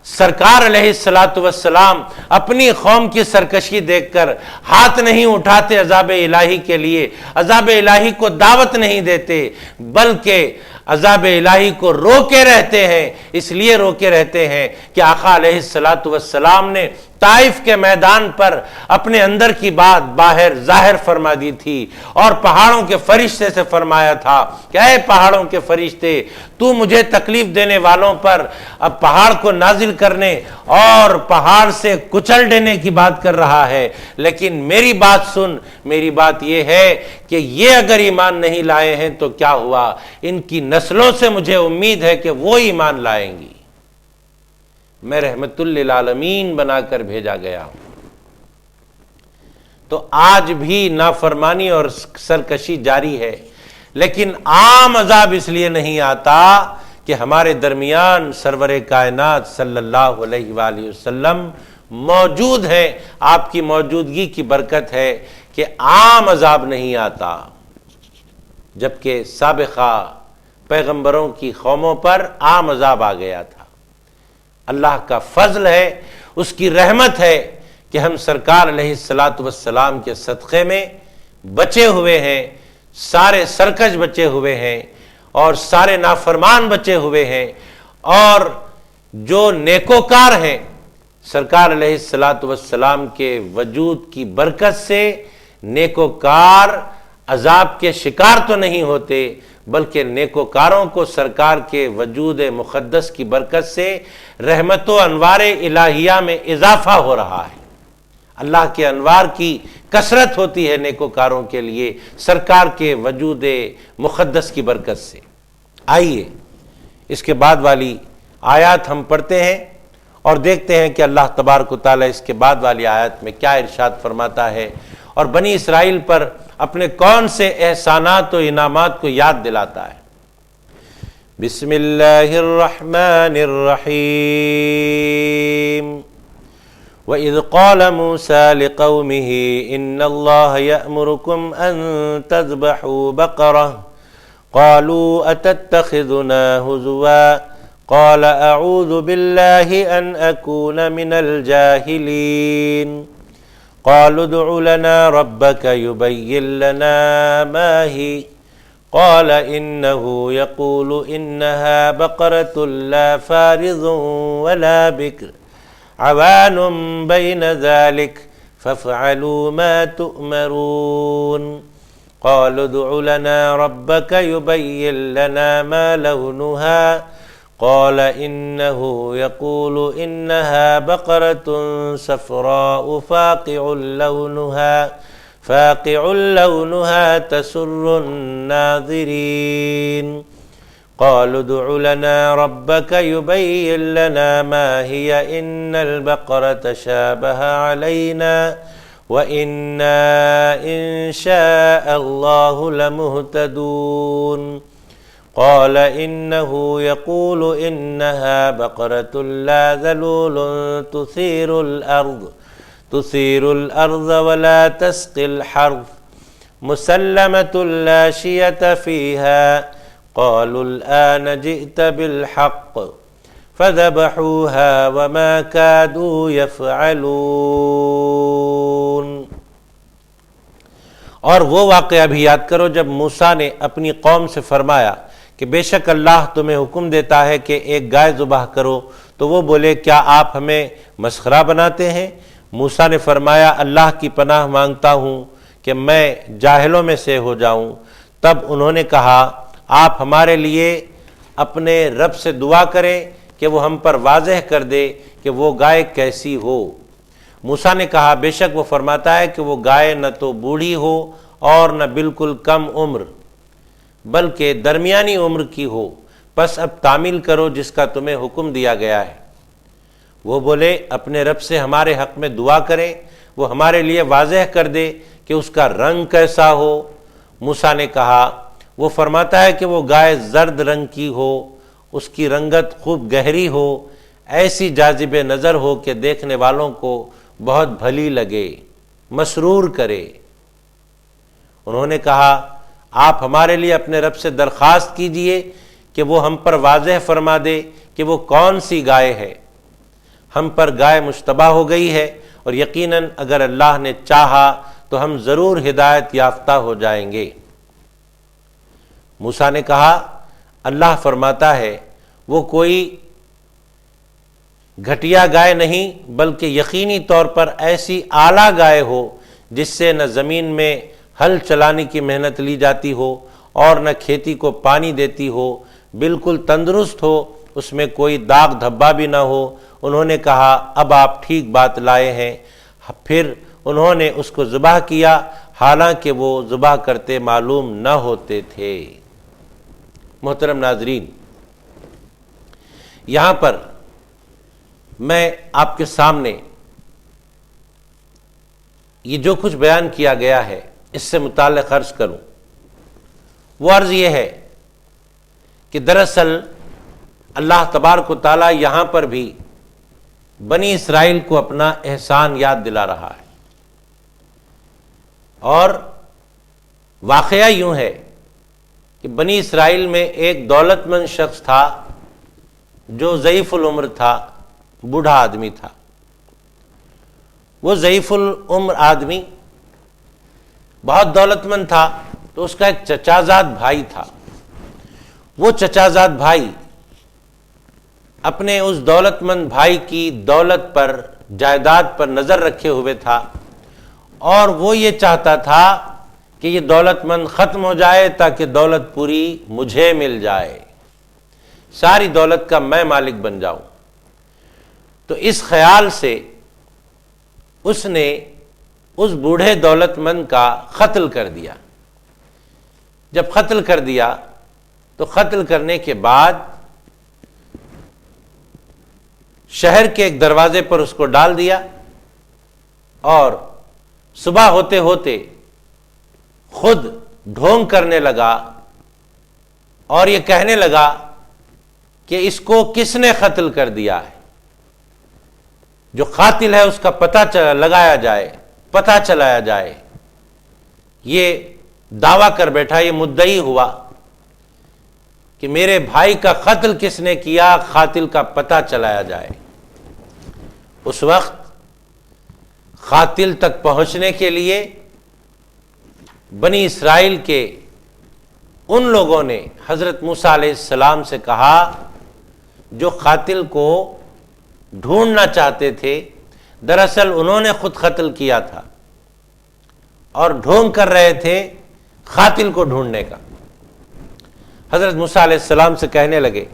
سرکار علیہ السلام اپنی قوم کی سرکشی دیکھ کر ہاتھ نہیں اٹھاتے عذاب الہی کے لیے، عذاب الہی کو دعوت نہیں دیتے، بلکہ عذاب الہی کو روکے رہتے ہیں۔ اس لیے روکے رہتے ہیں کہ آقا علیہ السلام نے طائف کے میدان پر اپنے اندر کی بات باہر ظاہر فرما دی تھی، اور پہاڑوں کے فرشتے سے فرمایا تھا کہ اے پہاڑوں کے فرشتے، تو مجھے تکلیف دینے والوں پر اب پہاڑ کو نازل کرنے اور پہاڑ سے کچل دینے کی بات کر رہا ہے، لیکن میری بات سن، میری بات یہ ہے کہ یہ اگر ایمان نہیں لائے ہیں تو کیا ہوا، ان کی نسلوں سے مجھے امید ہے کہ وہ ایمان لائیں گی، میں رحمت للعالمین بنا کر بھیجا گیا ہوں۔ تو آج بھی نافرمانی اور سرکشی جاری ہے، لیکن عام عذاب اس لیے نہیں آتا کہ ہمارے درمیان سرور کائنات صلی اللہ علیہ وآلہ وسلم موجود ہیں، آپ کی موجودگی کی برکت ہے کہ عام عذاب نہیں آتا، جبکہ سابقہ پیغمبروں کی قوموں پر عام عذاب آ گیا تھا۔ اللہ کا فضل ہے، اس کی رحمت ہے کہ ہم سرکار علیہ السلام کے صدقے میں بچے ہوئے ہیں، سارے سرکش بچے ہوئے ہیں اور سارے نافرمان بچے ہوئے ہیں، اور جو نیکوکار ہیں سرکار علیہ السلام کے وجود کی برکت سے نیکوکار عذاب کے شکار تو نہیں ہوتے، بلکہ نیکوکاروں کو سرکار کے وجود مقدس کی برکت سے رحمت و انوار الہیہ میں اضافہ ہو رہا ہے، اللہ کے انوار کی کثرت ہوتی ہے نیکوکاروں کے لیے سرکار کے وجود مقدس کی برکت سے۔ آئیے اس کے بعد والی آیات ہم پڑھتے ہیں اور دیکھتے ہیں کہ اللہ تبارک و تعالیٰ اس کے بعد والی آیات میں کیا ارشاد فرماتا ہے، اور بنی اسرائیل پر اپنے کون سے احسانات و انعامات کو یاد دلاتا ہے۔ بسم اللہ الرحمن الرحیم وَإِذْ قَالَ مُوسَى لِقَوْمِهِ إِنَّ اللَّهَ يَأْمُرُكُمْ أَن تَذْبَحُوا بَقَرَةً قَالُوا أَتَتَّخِذُنَا هُزُوًا قَالَ أَعُوذُ بِاللَّهِ أَنْ أَكُونَ مِنَ الْجَاهِلِينَ قَالُوا ادْعُ لَنَا رَبَّكَ يُبَيِّن لَّنَا مَا هِيَ قَالَ إِنَّهُ يَقُولُ إِنَّهَا بَقَرَةٌ لَّا فَارِضٌ وَلَا بِكْرٌ عوان بين ذلك فافعلوا ما تؤمرون قالوا ادع لنا ربك يبين لنا ما لونها قال إنه يقول إنها بقرة صفراء فاقع لونها تسر الناظرين قالوا ادع لنا ربك يبين لنا ما هي إن البقرة شابه علينا وإنا إن شاء الله لمهتدون قال إنه يقول إنها بقرة لا ذلول تثير الأرض ولا تسقي الحرث مسلمة لا شية فيها قالوا الآن جئت بالحق فذبحوها وما كادوا يفعلون۔ اور وہ واقعہ بھی یاد کرو جب موسیٰ نے اپنی قوم سے فرمایا کہ بے شک اللہ تمہیں حکم دیتا ہے کہ ایک گائے ذبح کرو، تو وہ بولے کیا آپ ہمیں مسخرہ بناتے ہیں؟ موسیٰ نے فرمایا اللہ کی پناہ مانگتا ہوں کہ میں جاہلوں میں سے ہو جاؤں۔ تب انہوں نے کہا آپ ہمارے لیے اپنے رب سے دعا کریں کہ وہ ہم پر واضح کر دے کہ وہ گائے کیسی ہو۔ موسیٰ نے کہا بے شک وہ فرماتا ہے کہ وہ گائے نہ تو بوڑھی ہو اور نہ بالکل کم عمر بلکہ درمیانی عمر کی ہو، پس اب تعمیل کرو جس کا تمہیں حکم دیا گیا ہے۔ وہ بولے اپنے رب سے ہمارے حق میں دعا کریں، وہ ہمارے لیے واضح کر دے کہ اس کا رنگ کیسا ہو۔ موسیٰ نے کہا وہ فرماتا ہے کہ وہ گائے زرد رنگ کی ہو، اس کی رنگت خوب گہری ہو، ایسی جاذب نظر ہو کہ دیکھنے والوں کو بہت بھلی لگے، مسرور کرے۔ انہوں نے کہا آپ ہمارے لیے اپنے رب سے درخواست کیجئے کہ وہ ہم پر واضح فرما دے کہ وہ کون سی گائے ہے۔ ہم پر گائے مشتبہ ہو گئی ہے اور یقیناً اگر اللہ نے چاہا تو ہم ضرور ہدایت یافتہ ہو جائیں گے۔ موسیٰ نے کہا اللہ فرماتا ہے وہ کوئی گھٹیا گائے نہیں بلکہ یقینی طور پر ایسی اعلیٰ گائے ہو جس سے نہ زمین میں ہل چلانے کی محنت لی جاتی ہو اور نہ کھیتی کو پانی دیتی ہو، بالکل تندرست ہو، اس میں کوئی داغ دھبا بھی نہ ہو۔ انہوں نے کہا اب آپ ٹھیک بات لائے ہیں۔ پھر انہوں نے اس کو ذبح کیا حالانکہ وہ ذبح کرتے معلوم نہ ہوتے تھے۔ محترم ناظرین، یہاں پر میں آپ کے سامنے یہ جو کچھ بیان کیا گیا ہے اس سے متعلق عرض کروں۔ وہ عرض یہ ہے کہ دراصل اللہ تبارک و تعالیٰ یہاں پر بھی بنی اسرائیل کو اپنا احسان یاد دلا رہا ہے، اور واقعہ یوں ہے کہ بنی اسرائیل میں ایک دولت مند شخص تھا جو ضعیف العمر تھا، بوڑھا آدمی تھا۔ وہ ضعیف العمر آدمی بہت دولت مند تھا، تو اس کا ایک چچا زاد بھائی تھا۔ وہ چچا زاد بھائی اپنے اس دولت مند بھائی کی دولت پر، جائیداد پر نظر رکھے ہوئے تھا، اور وہ یہ چاہتا تھا کہ یہ دولت مند ختم ہو جائے تاکہ دولت پوری مجھے مل جائے، ساری دولت کا میں مالک بن جاؤں۔ تو اس خیال سے اس نے اس بوڑھے دولت مند کا قتل کر دیا۔ جب قتل کر دیا تو قتل کرنے کے بعد شہر کے ایک دروازے پر اس کو ڈال دیا، اور صبح ہوتے ہوتے خود ڈھونگ کرنے لگا اور یہ کہنے لگا کہ اس کو کس نے قتل کر دیا ہے، جو قاتل ہے اس کا پتہ لگایا جائے، پتہ چلایا جائے۔ یہ دعویٰ کر بیٹھا، یہ مدعی ہوا کہ میرے بھائی کا قتل کس نے کیا، قاتل کا پتہ چلایا جائے۔ اس وقت قاتل تک پہنچنے کے لیے بنی اسرائیل کے ان لوگوں نے حضرت موسیٰ علیہ السلام سے کہا جو قاتل کو ڈھونڈنا چاہتے تھے، دراصل انہوں نے خود قتل کیا تھا اور ڈھونڈ کر رہے تھے قاتل کو ڈھونڈنے کا۔ حضرت موسیٰ علیہ السلام سے کہنے لگے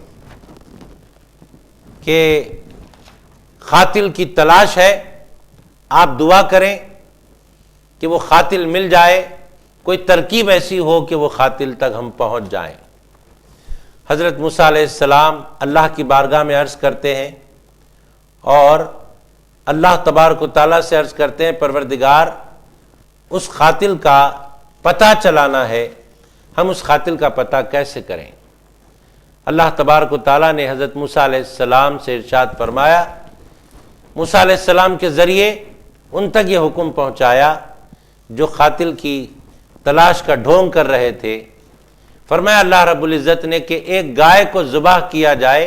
کہ قاتل کی تلاش ہے، آپ دعا کریں کہ وہ قاتل مل جائے، کوئی ترکیب ایسی ہو کہ وہ قاتل تک ہم پہنچ جائیں۔ حضرت موسیٰ علیہ السلام اللہ کی بارگاہ میں عرض کرتے ہیں اور اللہ تبارک و تعالیٰ سے عرض کرتے ہیں، پروردگار اس قاتل کا پتہ چلانا ہے، ہم اس قاتل کا پتہ کیسے کریں؟ اللہ تبارک و تعالیٰ نے حضرت موسیٰ علیہ السلام سے ارشاد فرمایا، موسیٰ علیہ السلام کے ذریعے ان تک یہ حکم پہنچایا جو قاتل کی تلاش کا ڈھونگ کر رہے تھے۔ فرمایا اللہ رب العزت نے کہ ایک گائے کو ذبح کیا جائے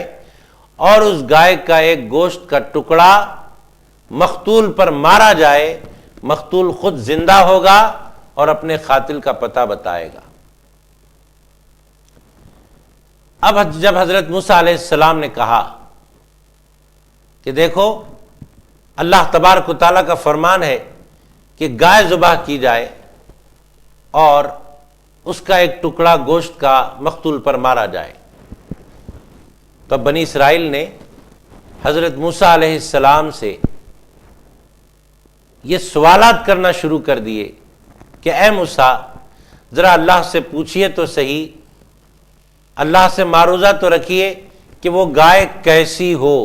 اور اس گائے کا ایک گوشت کا ٹکڑا مقتول پر مارا جائے، مقتول خود زندہ ہوگا اور اپنے قاتل کا پتہ بتائے گا۔ اب جب حضرت موسیٰ علیہ السلام نے کہا کہ دیکھو اللہ تبارک و تعالیٰ کا فرمان ہے کہ گائے ذبح کی جائے اور اس کا ایک ٹکڑا گوشت کا مقتول پر مارا جائے، تو بنی اسرائیل نے حضرت موسیٰ علیہ السلام سے یہ سوالات کرنا شروع کر دیے کہ اے موسیٰ ذرا اللہ سے پوچھئے تو صحیح، اللہ سے معروضہ تو رکھیے کہ وہ گائے کیسی ہو،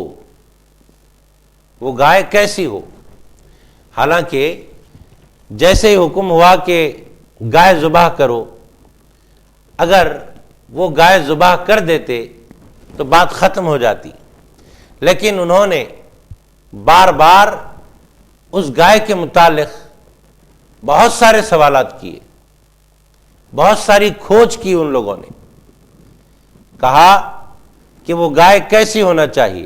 وہ گائے کیسی ہو۔ حالانکہ جیسے ہی حکم ہوا کہ گائے ذبح کرو، اگر وہ گائے ذبح کر دیتے تو بات ختم ہو جاتی، لیکن انہوں نے بار بار اس گائے کے متعلق بہت سارے سوالات کیے، بہت ساری کھوج کی ان لوگوں نے، کہا کہ وہ گائے کیسی ہونا چاہیے۔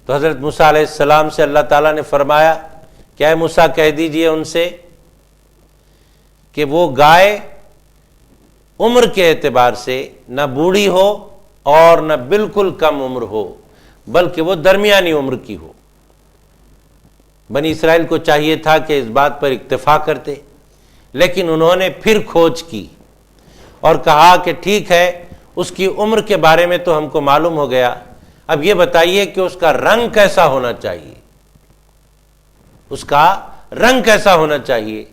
تو حضرت موسیٰ علیہ السلام سے اللہ تعالیٰ نے فرمایا کہ اے موسیٰ کہہ دیجئے ان سے کہ وہ گائے عمر کے اعتبار سے نہ بوڑھی ہو اور نہ بالکل کم عمر ہو، بلکہ وہ درمیانی عمر کی ہو۔ بنی اسرائیل کو چاہیے تھا کہ اس بات پر اکتفا کرتے، لیکن انہوں نے پھر کھوج کی اور کہا کہ ٹھیک ہے، اس کی عمر کے بارے میں تو ہم کو معلوم ہو گیا، اب یہ بتائیے کہ اس کا رنگ کیسا ہونا چاہیے، اس کا رنگ کیسا ہونا چاہیے۔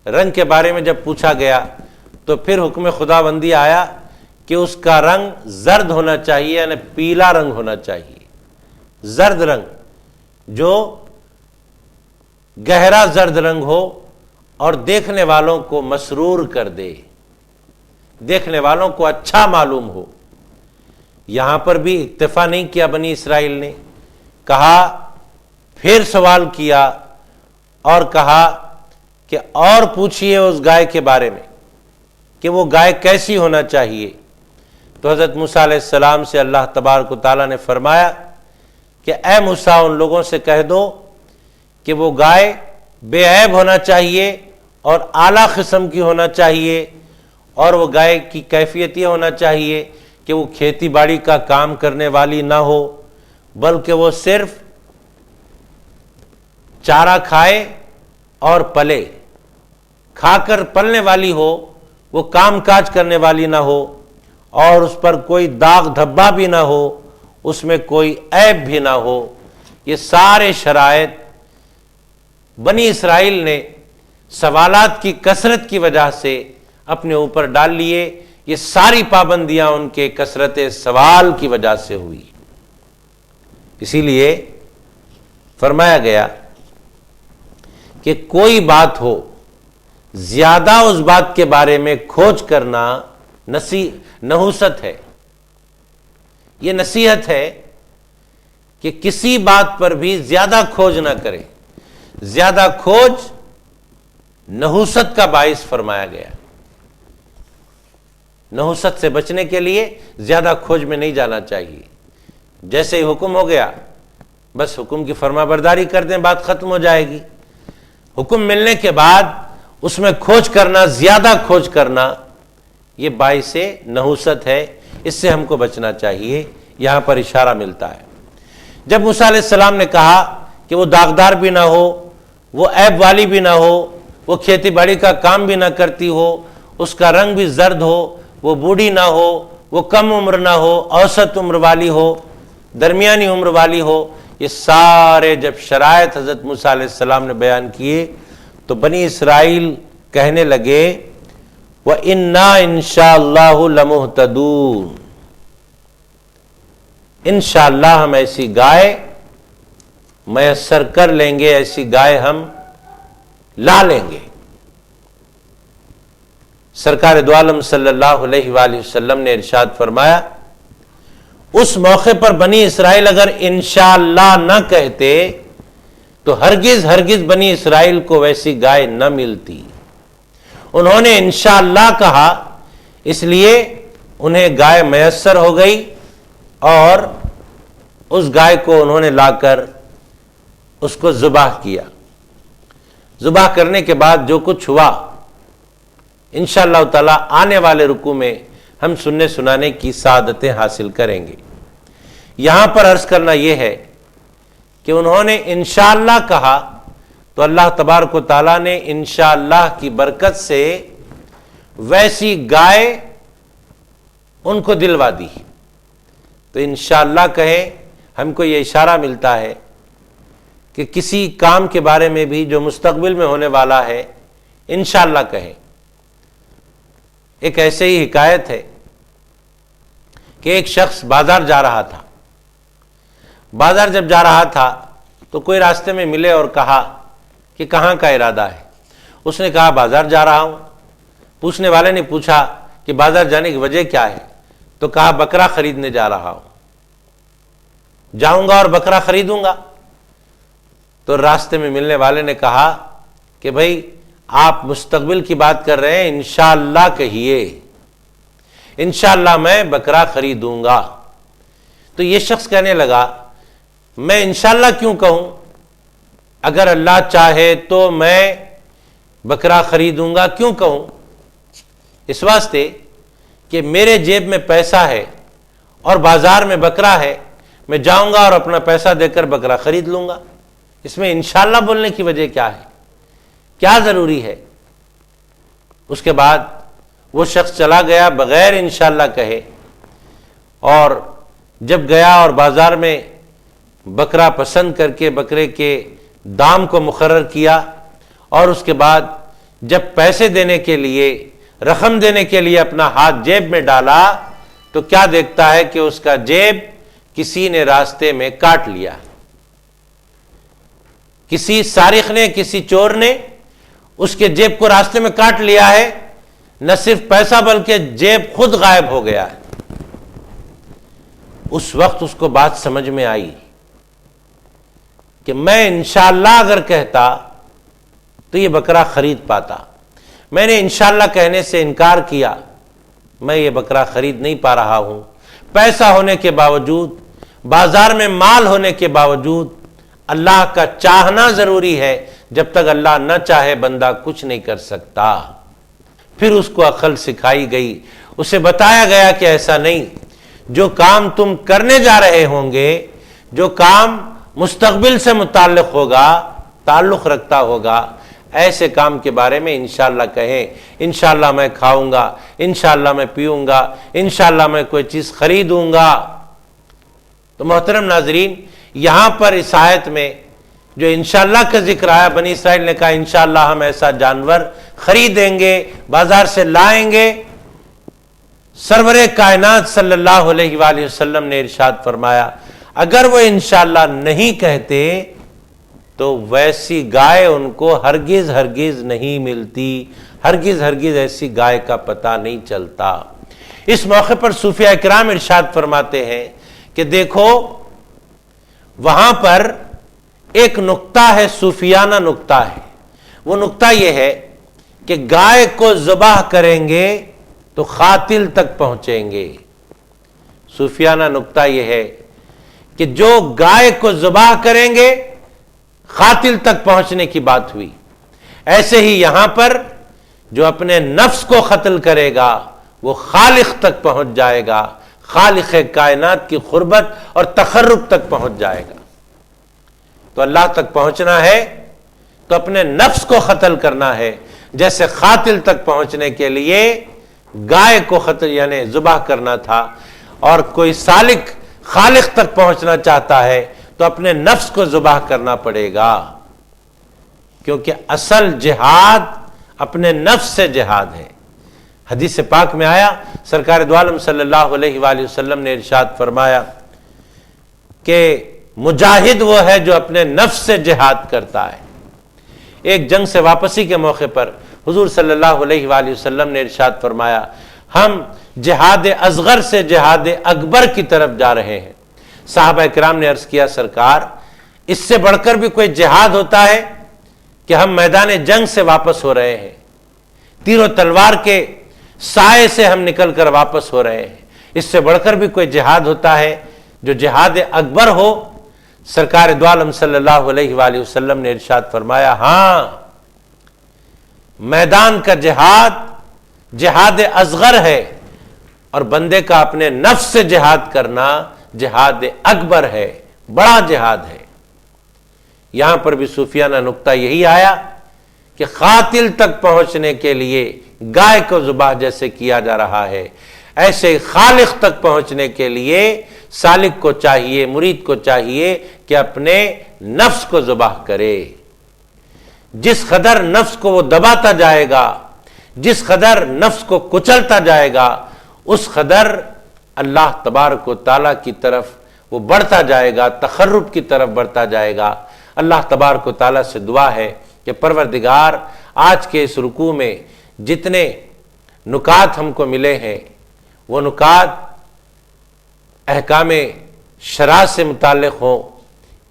رنگ کے بارے میں جب پوچھا گیا تو پھر حکم خداوندی آیا کہ اس کا رنگ زرد ہونا چاہیے، یعنی پیلا رنگ ہونا چاہیے، زرد رنگ، جو گہرا زرد رنگ ہو اور دیکھنے والوں کو مسرور کر دے، دیکھنے والوں کو اچھا معلوم ہو۔ یہاں پر بھی اکتفا نہیں کیا بنی اسرائیل نے، کہا، پھر سوال کیا اور کہا کہ اور پوچھئے اس گائے کے بارے میں کہ وہ گائے کیسی ہونا چاہیے۔ تو حضرت موسیٰ علیہ السلام سے اللہ تبارک و تعالیٰ نے فرمایا کہ اے موسیٰ ان لوگوں سے کہہ دو کہ وہ گائے بے عیب ہونا چاہیے اور اعلیٰ قسم کی ہونا چاہیے، اور وہ گائے کی کیفیت یہ ہونا چاہیے کہ وہ کھیتی باڑی کا کام کرنے والی نہ ہو، بلکہ وہ صرف چارہ کھائے اور پلے، کھا کر پلنے والی ہو، وہ کام کاج کرنے والی نہ ہو، اور اس پر کوئی داغ دھبا بھی نہ ہو، اس میں کوئی عیب بھی نہ ہو۔ یہ سارے شرائط بنی اسرائیل نے سوالات کی کثرت کی وجہ سے اپنے اوپر ڈال لیے، یہ ساری پابندیاں ان کے کثرت سوال کی وجہ سے ہوئی۔ اسی لیے فرمایا گیا کہ کوئی بات ہو، زیادہ اس بات کے بارے میں کھوج کرنا نحوست ہے، یہ نصیحت ہے کہ کسی بات پر بھی زیادہ کھوج نہ کرے. زیادہ کھوج نحوست کا باعث فرمایا گیا. نحوست سے بچنے کے لیے زیادہ کھوج میں نہیں جانا چاہیے. جیسے ہی حکم ہو گیا بس حکم کی فرما برداری کر دیں، بات ختم ہو جائے گی. حکم ملنے کے بعد اس میں کھوج کرنا، زیادہ کھوج کرنا، یہ باعث نحوست ہے. اس سے ہم کو بچنا چاہیے. یہاں پر اشارہ ملتا ہے جب موسیٰ علیہ السلام نے کہا کہ وہ داغدار بھی نہ ہو، وہ عیب والی بھی نہ ہو، وہ کھیتی باڑی کا کام بھی نہ کرتی ہو، اس کا رنگ بھی زرد ہو، وہ بوڑھی نہ ہو، وہ کم عمر نہ ہو، اوسط عمر والی ہو، درمیانی عمر والی ہو. یہ سارے جب شرائط حضرت موسیٰ علیہ السلام نے بیان کیے تو بنی اسرائیل کہنے لگے وَإِنَّا إِنشَاءَ لَمُهْتَدُونَ، انشاءاللہ ہم ایسی گائے میسر کر لیں گے، ایسی گائے ہم لا لیں گے. سرکار دو عالم صلی اللہ علیہ وآلہ وسلم نے ارشاد فرمایا اس موقع پر بنی اسرائیل اگر انشاءاللہ نہ کہتے تو ہرگز ہرگز بنی اسرائیل کو ویسی گائے نہ ملتی. انہوں نے انشاءاللہ کہا، اس لیے انہیں گائے میسر ہو گئی اور اس گائے کو انہوں نے لا کر اس کو ذبح کیا. ذبح کرنے کے بعد جو کچھ ہوا انشاءاللہ تعالی آنے والے رکوع میں ہم سننے سنانے کی سعادتیں حاصل کریں گے. یہاں پر عرض کرنا یہ ہے کہ انہوں نے انشاءاللہ کہا تو اللہ تبارک و تعالیٰ نے انشاءاللہ کی برکت سے ویسی گائے ان کو دلوا دی. تو انشاءاللہ کہیں، ہم کو یہ اشارہ ملتا ہے کہ کسی کام کے بارے میں بھی جو مستقبل میں ہونے والا ہے انشاءاللہ کہیں. ایک ایسے ہی حکایت ہے کہ ایک شخص بازار جا رہا تھا. بازار جب جا رہا تھا تو کوئی راستے میں ملے اور کہا کہ کہاں کا ارادہ ہے؟ اس نے کہا بازار جا رہا ہوں. پوچھنے والے نے پوچھا کہ بازار جانے کی وجہ کیا ہے؟ تو کہا بکرا خریدنے جا رہا ہوں، جاؤں گا اور بکرا خریدوں گا. تو راستے میں ملنے والے نے کہا کہ بھائی آپ مستقبل کی بات کر رہے ہیں، انشاءاللہ کہیے، انشاءاللہ میں بکرا خریدوں گا. تو یہ شخص کہنے لگا میں انشاءاللہ کیوں کہوں؟ اگر اللہ چاہے تو میں بکرا خریدوں گا، کیوں کہوں؟ اس واسطے کہ میرے جیب میں پیسہ ہے اور بازار میں بکرا ہے، میں جاؤں گا اور اپنا پیسہ دے کر بکرا خرید لوں گا. اس میں انشاءاللہ بولنے کی وجہ کیا ہے؟ کیا ضروری ہے؟ اس کے بعد وہ شخص چلا گیا بغیر انشاءاللہ کہے، اور جب گیا اور بازار میں بکرا پسند کر کے بکرے کے دام کو مقرر کیا، اور اس کے بعد جب پیسے دینے کے لیے، رقم دینے کے لیے اپنا ہاتھ جیب میں ڈالا تو کیا دیکھتا ہے کہ اس کا جیب کسی نے راستے میں کاٹ لیا. کسی سارق نے، کسی چور نے اس کے جیب کو راستے میں کاٹ لیا ہے. نہ صرف پیسہ بلکہ جیب خود غائب ہو گیا ہے. اس وقت اس کو بات سمجھ میں آئی کہ میں انشاءاللہ اگر کہتا تو یہ بکرا خرید پاتا. میں نے انشاءاللہ کہنے سے انکار کیا، میں یہ بکرا خرید نہیں پا رہا ہوں. پیسہ ہونے کے باوجود، بازار میں مال ہونے کے باوجود اللہ کا چاہنا ضروری ہے. جب تک اللہ نہ چاہے بندہ کچھ نہیں کر سکتا. پھر اس کو عقل سکھائی گئی، اسے بتایا گیا کہ ایسا نہیں، جو کام تم کرنے جا رہے ہوں گے، جو کام مستقبل سے متعلق ہوگا، تعلق رکھتا ہوگا، ایسے کام کے بارے میں انشاءاللہ کہیں. انشاءاللہ میں کھاؤں گا، انشاءاللہ میں پیوں گا، انشاءاللہ میں کوئی چیز خریدوں گا. تو محترم ناظرین، یہاں پر اس آیت میں جو انشاءاللہ کا ذکر آیا، بنی اسرائیل نے کہا انشاءاللہ ہم ایسا جانور خریدیں گے، بازار سے لائیں گے. سرور کائنات صلی اللہ علیہ وآلہ وسلم نے ارشاد فرمایا اگر وہ انشاءاللہ نہیں کہتے تو ویسی گائے ان کو ہرگز ہرگز نہیں ملتی، ہرگز ہرگز ایسی گائے کا پتہ نہیں چلتا. اس موقع پر صوفیاء کرام ارشاد فرماتے ہیں کہ دیکھو وہاں پر ایک نقطہ ہے، صوفیانہ نقطہ ہے. وہ نقطہ یہ ہے کہ گائے کو ذبح کریں گے تو قاتل تک پہنچیں گے. صوفیانہ نقطہ یہ ہے کہ جو گائے کو ذبح کریں گے قاتل تک پہنچنے کی بات ہوئی. ایسے ہی یہاں پر جو اپنے نفس کو قتل کرے گا وہ خالق تک پہنچ جائے گا، خالق کائنات کی قربت اور تقرب تک پہنچ جائے گا. تو اللہ تک پہنچنا ہے تو اپنے نفس کو قتل کرنا ہے، جیسے قاتل تک پہنچنے کے لیے گائے کو قتل یعنی ذبح کرنا تھا. اور کوئی سالک خالق تک پہنچنا چاہتا ہے تو اپنے نفس کو ذبح کرنا پڑے گا، کیونکہ اصل جہاد اپنے نفس سے جہاد ہے. حدیث پاک میں آیا، سرکار دو عالم صلی اللہ علیہ وآلہ وسلم نے ارشاد فرمایا کہ مجاہد وہ ہے جو اپنے نفس سے جہاد کرتا ہے. ایک جنگ سے واپسی کے موقع پر حضور صلی اللہ علیہ وآلہ وسلم نے ارشاد فرمایا ہم جہاد اصغر سے جہاد اکبر کی طرف جا رہے ہیں. صحابہ کرام نے عرض کیا سرکار اس سے بڑھ کر بھی کوئی جہاد ہوتا ہے کہ ہم میدان جنگ سے واپس ہو رہے ہیں، تیر و تلوار کے سائے سے ہم نکل کر واپس ہو رہے ہیں، اس سے بڑھ کر بھی کوئی جہاد ہوتا ہے جو جہاد اکبر ہو؟ سرکار دو عالم صلی اللہ علیہ وآلہ وسلم نے ارشاد فرمایا ہاں، میدان کا جہاد جہاد اصغر ہے اور بندے کا اپنے نفس سے جہاد کرنا جہاد اکبر ہے، بڑا جہاد ہے. یہاں پر بھی صوفیانہ نقطہ یہی آیا کہ قاتل تک پہنچنے کے لیے گائے کو ذبح جیسے کیا جا رہا ہے، ایسے خالق تک پہنچنے کے لیے سالک کو چاہیے، مرید کو چاہیے کہ اپنے نفس کو ذبح کرے. جس قدر نفس کو وہ دباتا جائے گا، جس قدر نفس کو کچلتا جائے گا، اس قدر اللہ تبارک و تعالیٰ کی طرف وہ بڑھتا جائے گا، تقرب کی طرف بڑھتا جائے گا. اللہ تبارک و تعالیٰ سے دعا ہے کہ پروردگار آج کے اس رکوع میں جتنے نکات ہم کو ملے ہیں وہ نکات احکام شرع سے متعلق ہوں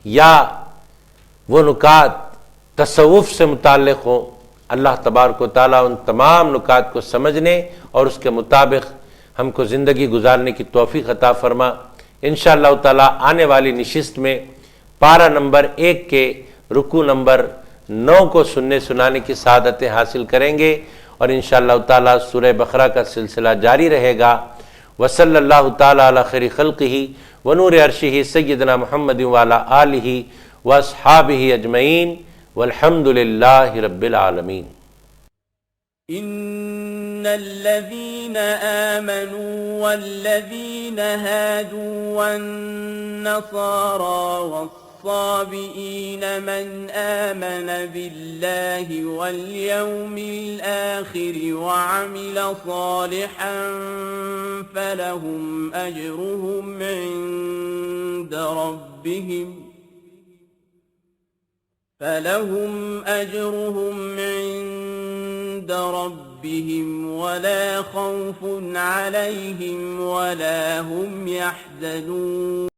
یا وہ نکات تصوف سے متعلق ہوں، اللہ تبارک و تعالیٰ ان تمام نکات کو سمجھنے اور اس کے مطابق ہم کو زندگی گزارنے کی توفیق عطا فرما. انشاءاللہ تعالیٰ آنے والی نشست میں پارہ نمبر 1 کے رکوع نمبر 9 کو سننے سنانے کی سعادتیں حاصل کریں گے، اور انشاءاللہ تعالیٰ سورہ بقرہ کا سلسلہ جاری رہے گا. وصلی اللہ تعالیٰ علی خیر خلقہ ونور عرشہ سیدنا محمد وعلی آلہ واصحابہ اجمعین والحمد للہ رب العالمین. إن الذين آمنوا والذين هادوا والنصارى والصابئين من آمن بالله واليوم الآخر وعمل صالحا فلهم أجرهم عند ربهم ولا خوف عليهم ولا هم يحزنون.